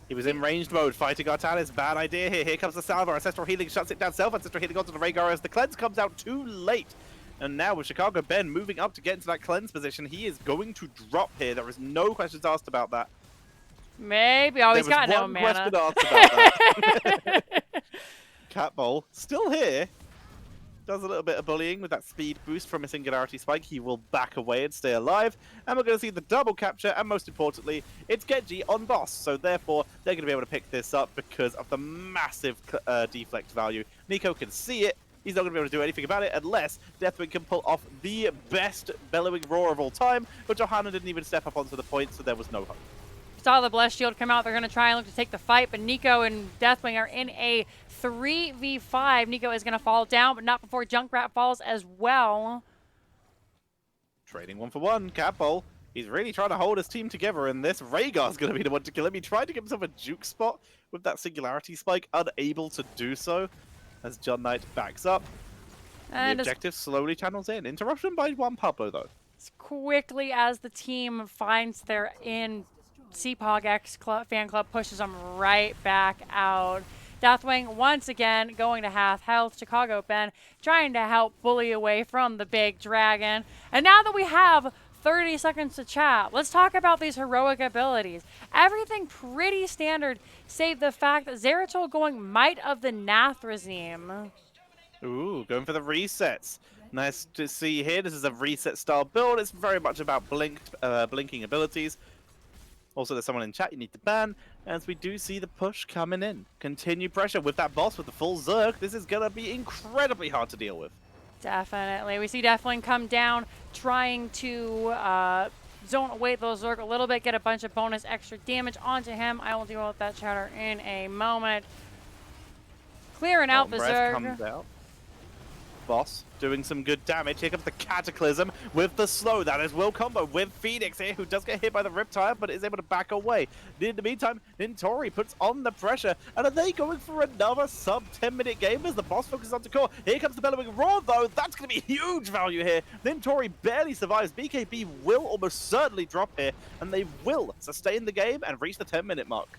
S2: He was in ranged mode, fighting Artanis. Bad idea here. Here comes the Salvo. Ancestral Healing shuts it down. Self-Ancestral Healing onto the Rhaegar as the cleanse comes out too late. And now with Chicago Ben moving up to get into that cleanse position, he is going to drop here. There is no questions asked about that.
S1: Maybe. Oh, he's got no mana.
S2: There was one question asked about that. Cat Bowl still here. Does a little bit of bullying with that speed boost from a Singularity Spike. He will back away and stay alive. And we're going to see the double capture. And most importantly, it's Genji on boss. So therefore, they're going to be able to pick this up because of the massive deflect value. Nico can see it. He's not going to be able to do anything about it unless Deathwing can pull off the best bellowing roar of all time. But Johanna didn't even step up onto the point, so there was no hope.
S1: Saw the Blessed Shield come out. They're going to try and look to take the fight, but Nico and Deathwing are in a 3v5. Nico is going to fall down, but not before Junkrat falls as well.
S2: Trading 1-for-1. Catbull. He's really trying to hold his team together, and this Rhaegar's going to be the one to kill him. He tried to give himself a juke spot with that Singularity Spike, unable to do so. As John Knight backs up, and the objective slowly channels in. Interruption by one Pablo, though.
S1: As quickly as the team finds their in, CPogX fan club pushes them right back out. Deathwing once again going to half health. Chicago Ben trying to help bully away from the big dragon. And now that we have 30 seconds to chat, let's talk about these heroic abilities. Everything pretty standard, save the fact that Zeratul going Might of the Nathrazim.
S2: Ooh, going for the resets. Nice to see here. This is a reset style build. It's very much about blinking abilities. Also, there's someone in chat you need to ban, as we do see the push coming in. Continue pressure with that boss with the full Zerg. This is going to be incredibly hard to deal with.
S1: Definitely. We see Deathwing come down, trying to zone away those Zerg a little bit, get a bunch of bonus extra damage onto him. I will deal with that chatter in a moment. Clearing out the Zerg.
S2: Comes out. Boss doing some good damage. Here comes the Cataclysm with the slow. That is Will combo with Phoenix here, who does get hit by the Riptide, but is able to back away. In the meantime, Nintori puts on the pressure. And are they going for another sub 10-minute game as the boss focuses on the core? Here comes the bellowing roar, though. That's going to be huge value here. Nintori barely survives. BKB will almost certainly drop here, and they will sustain the game and reach the 10-minute mark.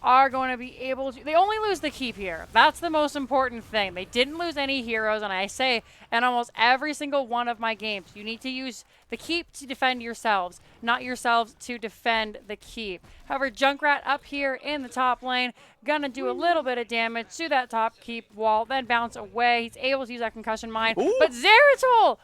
S1: Are going to be able to... They only lose the keep here. That's the most important thing. They didn't lose any heroes, and I say in almost every single one of my games, you need to use the keep to defend yourselves, not yourselves to defend the keep. However, Junkrat up here in the top lane, gonna do a little bit of damage to that top keep wall, then bounce away. He's able to use that concussion mine, but Zeratul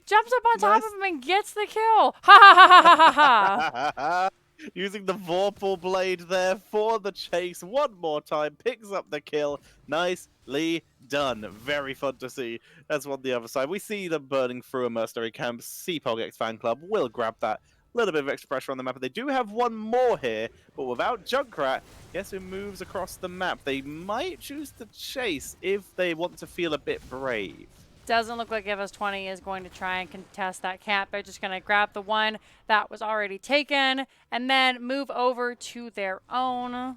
S1: jumps up on top of him and gets the kill. Ha ha ha ha ha ha.
S2: Using the Vorpal Blade there for the chase one more time. Picks up the kill. Nicely done. Very fun to see. That's on the other side. We see them burning through a mercenary camp. CPogX fan club will grab that little bit of extra pressure on the map. But they do have one more here, but without Junkrat, guess who moves across the map? They might choose to chase if they want to feel a bit brave.
S1: Doesn't look like Give Us 20 is going to try and contest that camp. They're just going to grab the one that was already taken and then move over to their own.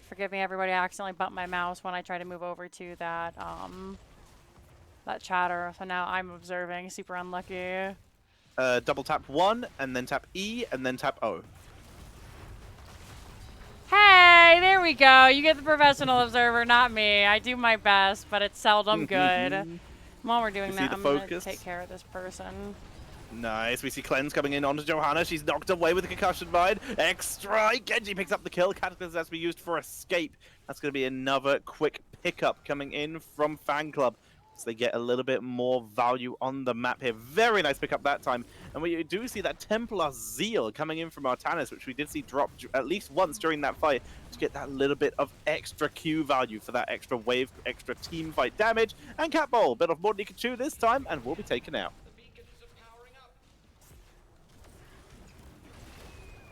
S1: Forgive me, everybody. I accidentally bumped my mouse when I tried to move over to that chatter. So now I'm observing. Super unlucky.
S2: Double tap 1, and then tap E, and then tap O.
S1: Hey, there we go. You get the professional observer, not me. I do my best, but it's seldom good. While we're doing that, I'm going to take care of this person.
S2: Nice. We see Cleanse coming in onto Johanna. She's knocked away with a concussion mine. Extra. Genji picks up the kill. Cataclysm has to be used for escape. That's going to be another quick pickup coming in from Fanclub. So they get a little bit more value on the map here. Very nice pickup that time. And we do see that Templar Zeal coming in from Artanis, which we did see drop at least once during that fight to get that little bit of extra Q value for that extra wave, extra team fight damage. And Cat Ball, bit of more than he can chew this time, and will be taken out.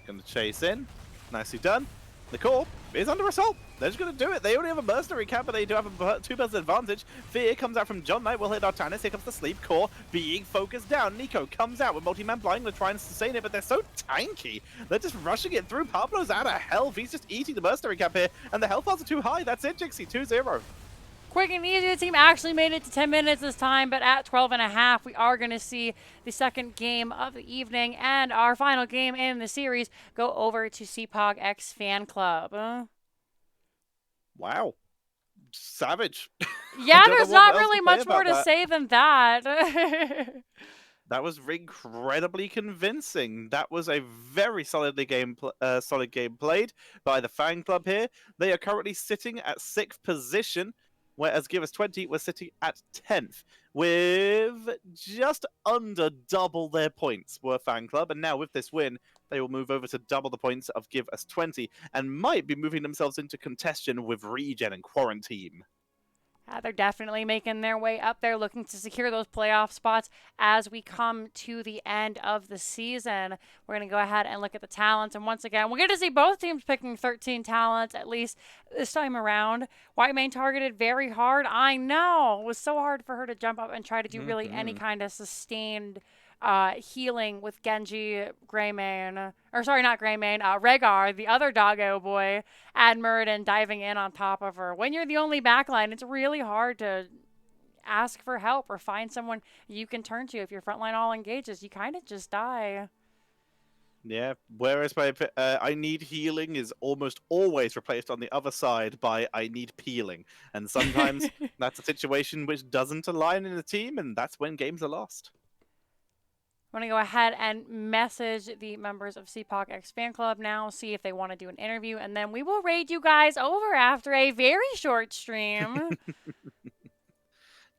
S2: Gonna chase in. Nicely done. The core is under assault. They're just going to do it. They only have a mercenary camp, but they do have a 2% advantage. Fear comes out from John Knight. Will hit Artanis. Here comes the sleep core being focused down. Nico comes out with multi-man blind to try and sustain it, but they're so tanky. They're just rushing it through. Pablo's out of health. He's just eating the mercenary camp here, and the health bars are too high. That's it, Jixie. 2-0.
S1: Quick and easy. The team actually made it to 10 minutes this time, but at 12.5, we are going to see the second game of the evening and our final game in the series go over to CPogX Fanclub.
S2: Wow. Savage.
S1: Yeah, there's not really much more to say than that.
S2: That was incredibly convincing. That was a very solid game played by the Fanclub here. They are currently sitting at 6th position, whereas Give Us 20 was sitting at 10th, with just under double their points were Fanclub. And now with this win, they will move over to double the points of Give Us 20 and might be moving themselves into contention with Regen and Quarantine.
S1: They're definitely making their way up there, looking to secure those playoff spots as we come to the end of the season. We're going to go ahead and look at the talents. And once again, we're going to see both teams picking 13 talents, at least this time around. Whitemane targeted very hard. I know. It was so hard for her to jump up and try to do really any kind of sustained healing with Genji, Greymane, or sorry, not Greymane, Rhaegar, the other doggo boy, and Muradin diving in on top of her. When you're the only backline, it's really hard to ask for help or find someone you can turn to. If your frontline all engages, you kind of just die.
S2: Yeah, whereas my I need healing is almost always replaced on the other side by I need peeling. And sometimes that's a situation which doesn't align in a team, and that's when games are lost.
S1: I'm going to go ahead and message the members of CPogX Fanclub now, see if they want to do an interview, and then we will raid you guys over after a very short stream.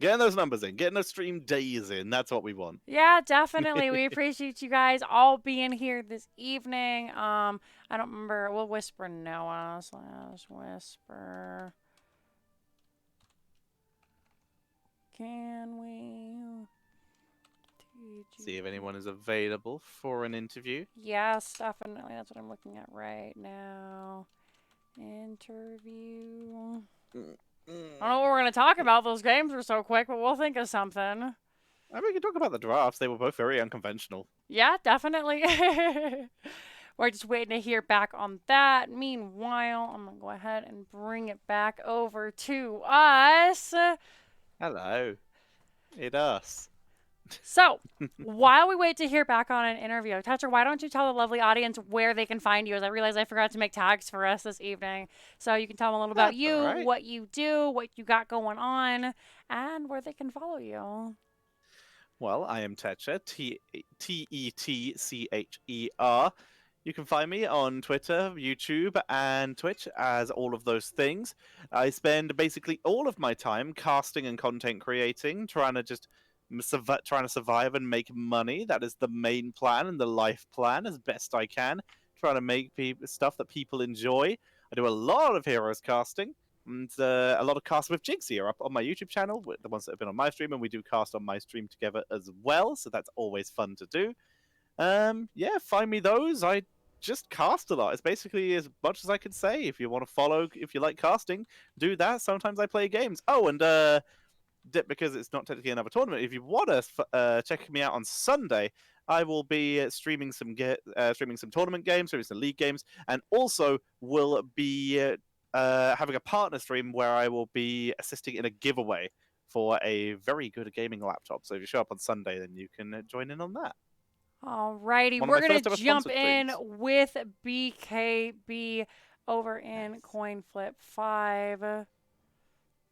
S2: Getting those numbers in, getting those stream days in, that's what we want.
S1: Yeah, definitely. We appreciate you guys all being here this evening. I don't remember. We'll whisper Noah / whisper. Can we...
S2: See if anyone is available for an interview.
S1: Yes, definitely. That's what I'm looking at right now. Interview. I don't know what we're going to talk about. Those games were so quick, but we'll think of something.
S2: I mean, we can talk about the drafts. They were both very unconventional.
S1: Yeah, definitely. We're just waiting to hear back on that. Meanwhile, I'm going to go ahead and bring it back over to us.
S2: Hello. It's us.
S1: So, while we wait to hear back on an interview, Toucher, why don't you tell the lovely audience where they can find you? As I realized I forgot to make tags for us this evening. So you can tell them a little about you, what you do, what you got going on, and where they can follow you.
S2: Well, I am Tetcher, Tetcher. You can find me on Twitter, YouTube, and Twitch as all of those things. I spend basically all of my time casting and content creating, trying to survive and make money. That is the main plan and the life plan as best I can. Trying to make stuff that people enjoy. I do a lot of heroes casting, and a lot of casts with Jigsy are up on my YouTube channel, the ones that have been on my stream, and we do cast on my stream together as well, so that's always fun to do. Yeah, find me those. I just cast a lot. It's basically as much as I can say. If you want to follow, if you like casting, do that. Sometimes I play games. Oh, and because it's not technically another tournament, if you want to check me out on Sunday, I will be streaming some tournament games, streaming some league games, and also will be having a partner stream where I will be assisting in a giveaway for a very good gaming laptop. So if you show up on Sunday, then you can join in on that.
S1: Alrighty,
S2: One of
S1: we're
S2: my
S1: gonna
S2: first ever
S1: jump
S2: sponsored
S1: in
S2: streams.
S1: with BKB over in
S2: Nice.
S1: Coin Flip 5.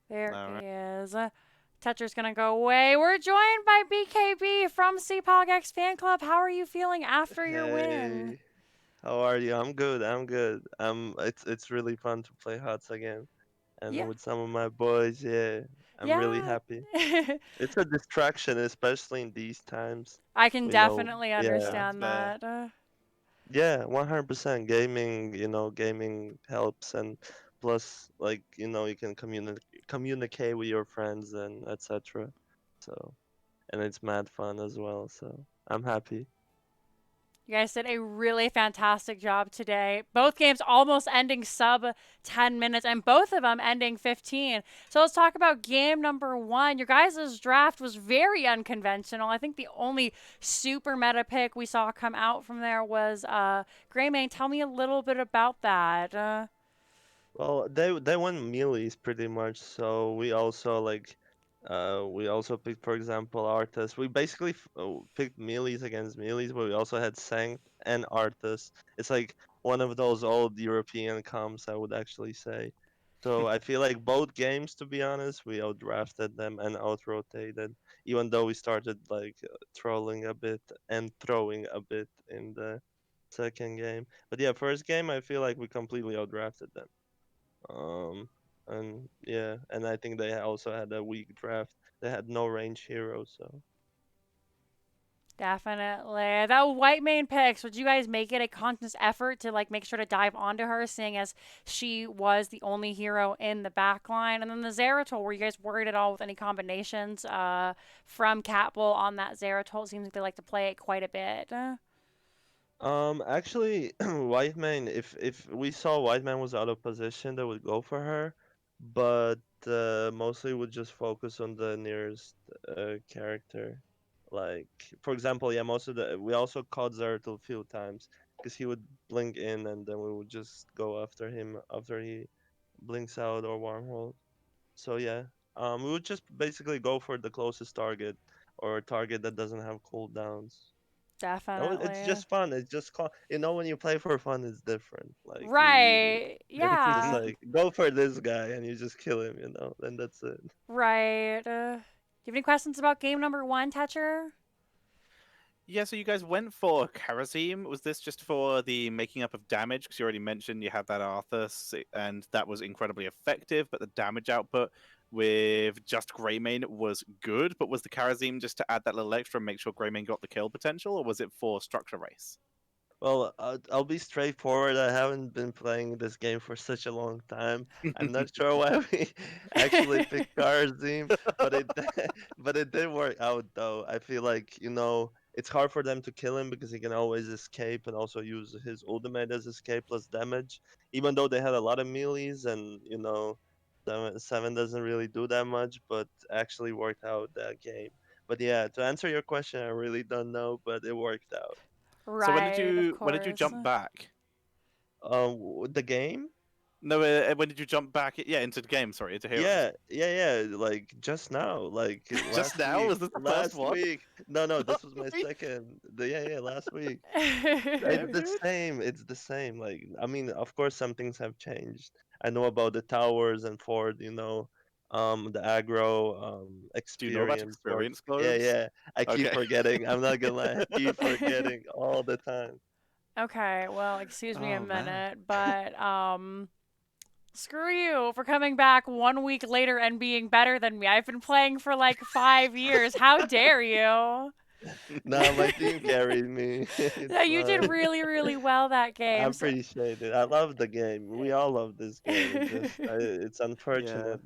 S1: There
S2: All
S1: he
S2: right.
S1: is. Tetcher's gonna go away. We're joined by BKB from CPogX Fan Club. How are you feeling after your win?
S3: Hey, how are you? I'm good. I'm good. It's really fun to play HOTS again, and
S1: Yeah,
S3: with some of my boys. Yeah, I'm really
S1: yeah.
S3: happy. It's a distraction, especially in these times.
S1: I can
S3: We know.
S1: definitely
S3: Yeah,
S2: That's
S1: understand
S2: fair.
S1: that.
S3: yeah, 100%. Gaming, gaming helps, and plus, like, you can communicate with your friends and etc. So, and it's mad fun as well. So, I'm happy.
S1: You guys did a really fantastic job today. Both games almost ending sub 10 minutes and both of them ending 15. So let's talk about game number 1. Your guys' draft was very unconventional. I think the only super meta pick we saw come out from there was Greymane. Tell me a little bit about that.
S3: Well, they went melees pretty much. So we also picked, for example, Arthas. We basically picked melees against melees, but we also had Sanct and Arthas. It's like one of those old European comps, I would actually say. So I feel like both games, to be honest, we outdrafted them and outrotated, even though we started like trolling a bit and throwing a bit in the second game. But yeah, first game, I feel like we completely outdrafted them. Um, and yeah, and I think they also had a weak draft. They had no range heroes, so.
S1: Definitely. That white main picks, would you guys make it a conscious effort to like make sure to dive onto her, seeing as she was the only hero in the back line? And then the Zeratul, were you guys worried at all with any combinations from Catbull on that Zeratul? It seems like they like to play it quite a bit.
S3: Actually, White Man, if we saw White Man was out of position, they would go for her, but mostly would just focus on the nearest character. Like, for example, yeah, most of the we also caught Zeratul a few times because he would blink in, and then we would just go after him after he blinks out or wormhole. So yeah, we would just basically go for the closest target or a target that doesn't have cooldowns. No, it's
S1: Definitely.
S3: just fun. It's just when you play for fun, it's different. Like
S1: Right.
S3: it's just
S1: Yeah.
S3: like go for this guy and you just kill him, and that's it.
S1: Right. Do you have any questions about game number 1, Tetcher?
S2: Yeah, so you guys went for Karazim. Was this just for the making up of damage? Because you already mentioned you had that Arthas, and that was incredibly effective, but the damage output with just Greymane was good. But was the Karazim just to add that little extra and make sure Greymane got the kill potential, or was it for structure race?
S3: Well, I'll be straightforward. I haven't been playing this game for such a long time. I'm not sure why we actually picked Karzim, but it but it did work out though. I feel like it's hard for them to kill him because he can always escape and also use his ultimate as escape plus damage. Even though they had a lot of melees and seven doesn't really do that much, but actually worked out that game. But yeah, to answer your question, I really don't know, but it worked out.
S2: So
S1: Right, of
S2: when did you
S1: course.
S2: jump back?
S3: The game?
S2: No, when did you jump back? Yeah, into the game. Sorry, into Heroes.
S3: Yeah, yeah, yeah. Like just now, like
S2: Just
S3: last
S2: now?
S3: week.
S2: Was this the first
S3: Last
S2: one?
S3: week. No, no, this was my
S2: Really?
S3: second. Yeah, last week. It's
S2: Damn,
S3: the
S2: dude.
S3: same. It's the same. Like, I mean, of course, some things have changed. I know about the towers and Ford. The aggro,
S2: Do you know about
S3: experience Ford.
S2: experience
S3: Yeah,
S2: globes?
S3: yeah. I keep
S2: Okay.
S3: forgetting. I'm not gonna lie. I keep forgetting all the time.
S1: Okay, well, excuse me a
S2: Oh man.
S1: minute, but screw you for coming back 1 week later and being better than me. I've been playing for like 5 years. How dare you?
S3: Nah, my team carried me.
S1: No,
S3: It's
S1: you did
S3: fine.
S1: really, really well that
S3: I
S1: game. So,
S3: appreciate it. I love the game. We all love this game. It's
S2: Yeah.
S3: unfortunate,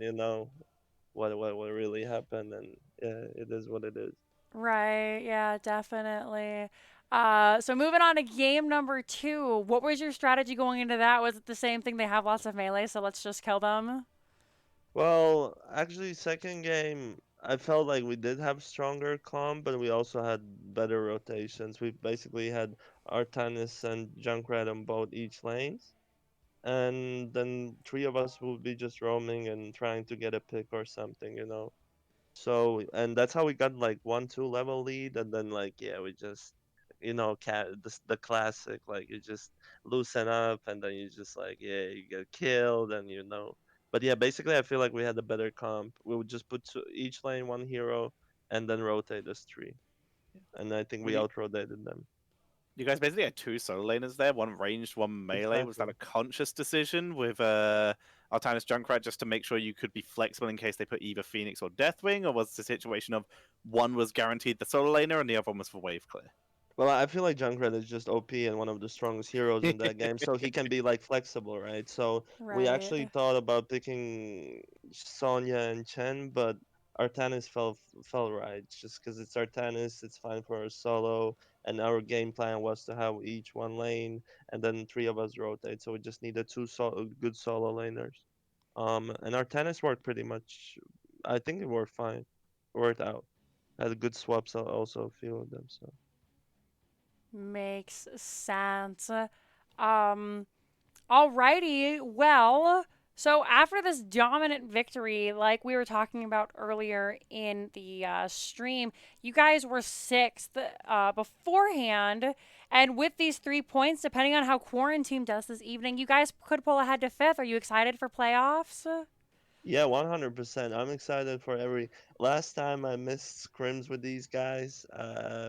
S3: what really happened, and yeah, it is what it is.
S1: Right. Yeah, definitely. So moving on to game number two, what was your strategy going into that? Was it the same thing? They have lots of melee, so let's just kill them.
S3: Well, actually, second game, I felt like we did have stronger comp, but we also had better rotations. We basically had Artanis and Junkrat on both each lanes, and then three of us would be just roaming and trying to get a pick or something, you know. So, and that's how we got like 1-2 level lead, and then like yeah, we just the classic like you just loosen up, and then you just like yeah you get killed, and you know. But yeah, basically I feel like we had a better comp. We would just put each lane one hero, and then rotate as three, and I think
S2: Well,
S3: we out rotated them.
S2: you guys basically had two solo laners there, one ranged, one melee. Was that
S3: Exactly.
S2: a conscious decision with Artanis Junkrat just to make sure you could be flexible in case they put either Phoenix or Deathwing, or was it a situation of one was guaranteed the solo laner and the other one was for wave clear?
S3: Well, I feel like Junkrat is just OP and one of the strongest heroes in that game, so he can be like flexible, right? So we actually
S1: Right.
S3: thought about picking Sonya and Chen, but Artanis fell right, just because it's Artanis, it's fine for a solo, and our game plan was to have each one lane, and then three of us rotate. So we just needed good solo laners. And Artanis worked pretty much. I think it worked fine, worked out. Had good swaps also, a few of them. So.
S1: Makes sense. Um, Alrighty, well, so after this dominant victory, like we were talking about earlier in the stream, you guys were sixth beforehand. And with these 3 points, depending on how Quarantine does this evening, you guys could pull ahead to fifth. Are you excited for playoffs?
S3: Yeah, 100%. I'm excited for every. Last time I missed scrims with these guys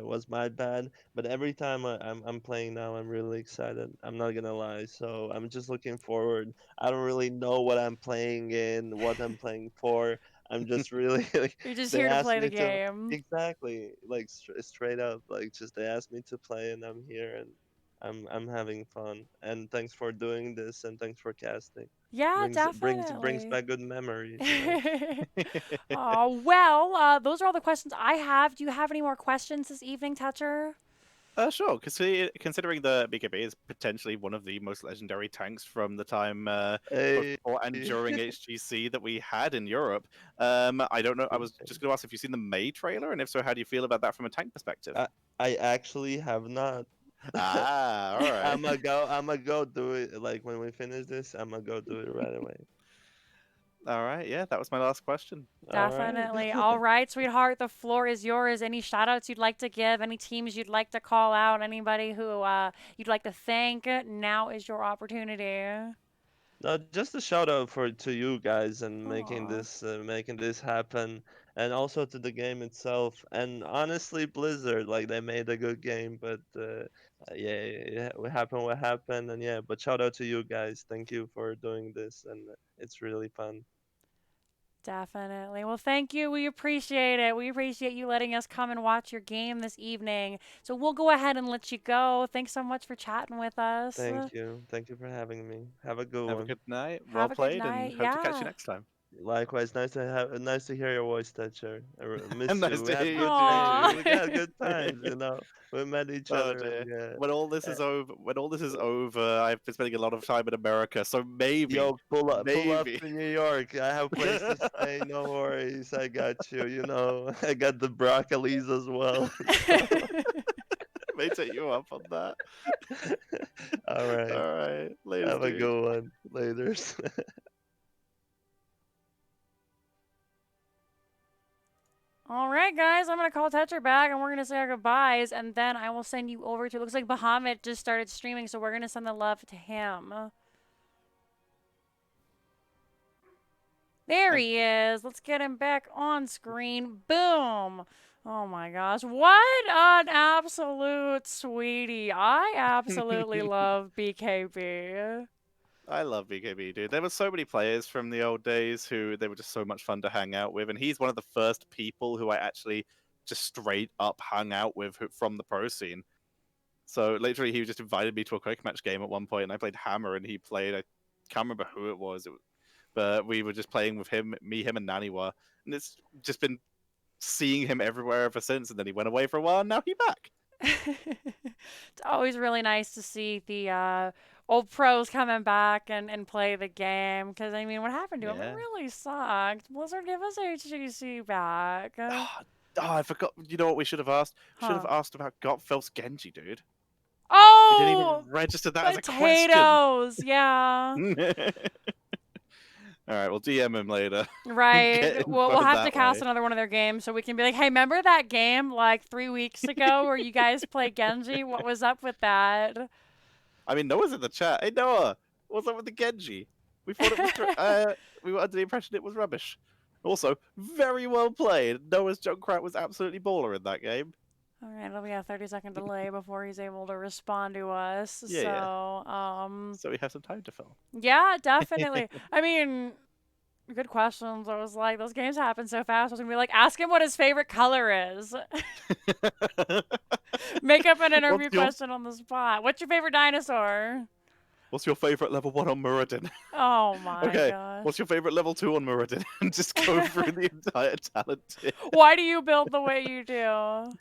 S3: was my bad, but every time I'm playing now, I'm really excited. I'm not gonna lie. So I'm just looking forward. I don't really know what I'm playing in, what I'm playing for. I'm just really like,
S1: You're just
S3: they
S1: here to
S3: asked
S1: play the
S3: me to
S1: game.
S3: exactly like straight up like just they asked me to play and I'm here and I'm having fun. And thanks for doing this and thanks for casting
S1: Yeah,
S3: brings
S1: definitely.
S3: back good memories, you know.
S1: Well, those are all the questions I have. Do you have any more questions this evening, Toucher?
S2: Sure. Considering the BKB is potentially one of the most legendary tanks from the time both
S3: Hey,
S2: before and during HGC that we had in Europe, I don't know. I was just going to ask if you've seen the May trailer, and if so, how do you feel about that from a tank perspective?
S3: I I actually have not.
S2: Ah, all right.
S3: I'm gonna go do it. Like when we finish this, I'm gonna go do it right away.
S2: All right. Yeah, that was my last question.
S3: All right.
S1: Definitely. All right, sweetheart, the floor is yours. Any shout outs you'd like to give? Any teams you'd like to call out? Anybody who you'd like to thank? Now is your opportunity.
S3: No, just a shout out for to you guys and
S1: Aw.
S3: making this happen, and also to the game itself. And honestly, Blizzard, like they made a good game, but yeah, what happened, and yeah. But shout out to you guys. Thank you for doing this, and it's really fun.
S1: Definitely. Well, thank you. We appreciate it. We appreciate you letting us come and watch your game this evening. So we'll go ahead and let you go. Thanks so much for chatting with us.
S3: Thank you for having me. Have a good
S2: Have a
S3: one.
S2: good night. Well
S1: Have a good
S2: played, and
S1: night.
S2: hope to catch you
S1: Yeah.
S2: next time.
S3: Likewise, nice to hear your voice, Toucher. Miss
S2: Nice
S3: you. We
S2: to
S3: had
S2: hear you
S3: good
S2: too.
S3: we got good times, you know. We met each
S2: Oh
S3: other, and
S2: dear.
S3: yeah.
S2: When all this is over, I've been spending a lot of time in America, so
S3: Yo, pull up
S2: maybe,
S3: to New York. I have a place to stay. No worries, I got you. You know, I got the broccolis as well.
S2: may take you up on that.
S3: All right,
S2: All right, latest
S3: have a
S2: dude.
S3: good one. Later.
S1: All right, guys, I'm going to call Tetra back and we're going to say our goodbyes. And then I will send you over to, it looks like Bahamut just started streaming, so we're going to send the love to him. There
S2: Um,
S1: he is. Let's get him back on screen. Boom. Oh my gosh. What an absolute sweetie. I absolutely love BKB.
S2: I love BKB, dude. There were so many players from the old days who they were just so much fun to hang out with, and he's one of the first people who I actually just straight up hung out with from the pro scene. So literally, he just invited me to a quick match game at one point, and I played Hammer, and he played. I can't remember who but we were just playing with him, me, him, and Naniwa, and it's just been seeing him everywhere ever since, and then he went away for a while, and now he's back.
S1: It's always really nice to see the old pros coming back and play the game. Because, I mean, what happened to him? It
S2: Yeah.
S1: really sucked. Blizzard, give us HGC back.
S2: Oh, I forgot. You know what we should have asked? We should have
S1: Huh.
S2: asked about Gottfeld's Genji, dude. We didn't even
S1: Oh!
S2: register that as a question.
S1: Potatoes! Yeah.
S2: All right, we'll DM him later.
S1: Right.
S2: Get
S1: We'll
S2: info
S1: have to
S2: that
S1: cast
S2: way.
S1: another one of their games so we can be like, hey, remember that game like 3 weeks ago where you guys played Genji? What was up with that?
S2: I mean, Noah's in the chat. Hey, Noah, what's up with the Genji? We thought it was. We were under the impression it was rubbish. Also, very well played. Noah's Junkrat was absolutely baller in that game.
S1: All right, it'll be a 30-second delay before he's able to respond to us.
S2: Yeah. So we have some time to fill.
S1: Yeah, definitely. I mean, good questions. I was like, those games happen so fast. I was gonna be like, ask him what his favorite color is. Make up an interview question on the spot. What's your favorite dinosaur?
S2: What's your favorite level 1 on Muradin?
S1: Oh my
S2: Okay,
S1: gosh.
S2: what's your favorite level 2 on Muradin? And just go through the entire talent tier.
S1: Why do you build the way you do?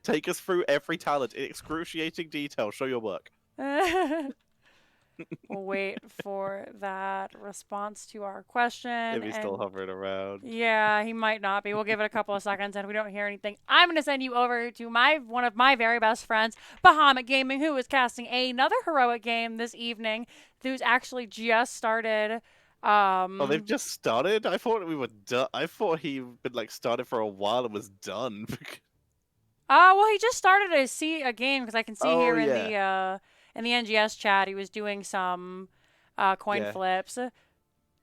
S2: Take us through every talent in excruciating detail. Show your work.
S1: We'll wait for that response to our question.
S2: If he's still hovering around.
S1: Yeah, he might not be. We'll give it a couple of seconds, and if we don't hear anything, I'm going to send you over to one of my very best friends, Bahamut Gaming, who is casting another heroic game this evening, who's actually just started.
S2: Oh, they've just started? I thought we were done. I thought he'd been like started for a while and was done.
S1: Well, he just started a game because I can see here
S2: yeah.
S1: in the NGS chat he was doing some coin flips.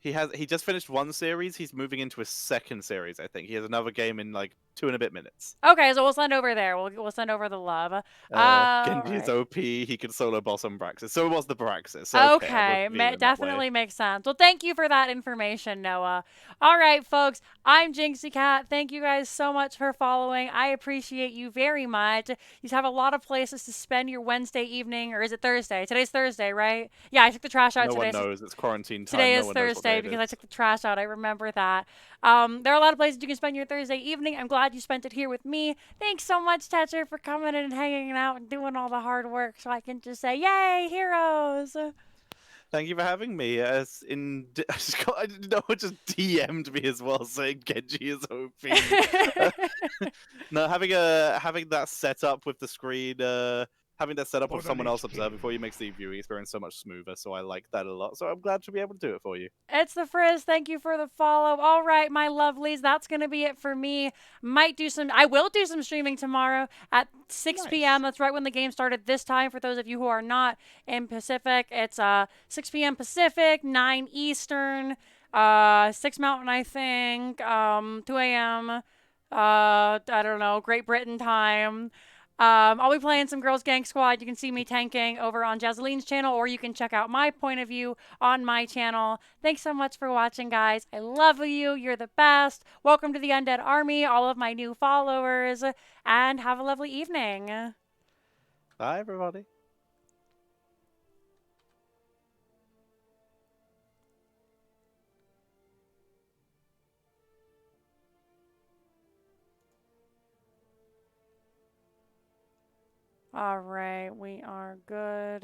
S2: He just finished one series. He's moving into his second series, I think. He has another game in like 2 and a bit minutes.
S1: Okay, so we'll send over there. We'll send over the love.
S2: Genji is OP. He can solo boss on Braxis. So it was the Braxis.
S1: Okay, definitely makes sense. Well, thank you for that information, Noah. All right, folks. I'm Jinxie Cat. Thank you guys so much for following. I appreciate you very much. You have a lot of places to spend your Wednesday evening, or is it Thursday? Today's Thursday, right? Yeah, I took the trash out today.
S2: No one knows. It's quarantine time.
S1: Today is Thursday because I took the trash out. I remember that. There are a lot of places you can spend your Thursday evening. I'm glad you spent it here with me. Thanks so much, Tetcher, for coming in and hanging out and doing all the hard work so I can just say, yay, heroes.
S2: Thank you for having me. I didn't know it just DM'd me as well, saying Genji is OP. No, having that set up with the screen, having that set up with someone else observing for you makes the viewing experience so much smoother. So I like that a lot. So I'm glad to be able to do it for you.
S1: It's the Frizz. Thank you for the follow. All right, my lovelies, that's gonna be it for me. I will do some streaming tomorrow at 6 p.m. That's right when the game started this time. For those of you who are not in Pacific, it's 6 p.m. Pacific, 9 Eastern, 6 Mountain, I think, 2 a.m. I don't know, Great Britain time. I'll be playing some Girls Gang Squad. You can see me tanking over on Jazeline's channel, or you can check out my point of view on my channel. Thanks so much for watching, guys. I love you. You're the best. Welcome to the Undead Army, all of my new followers, and have a lovely evening.
S2: Bye, everybody.
S1: All right, we are good.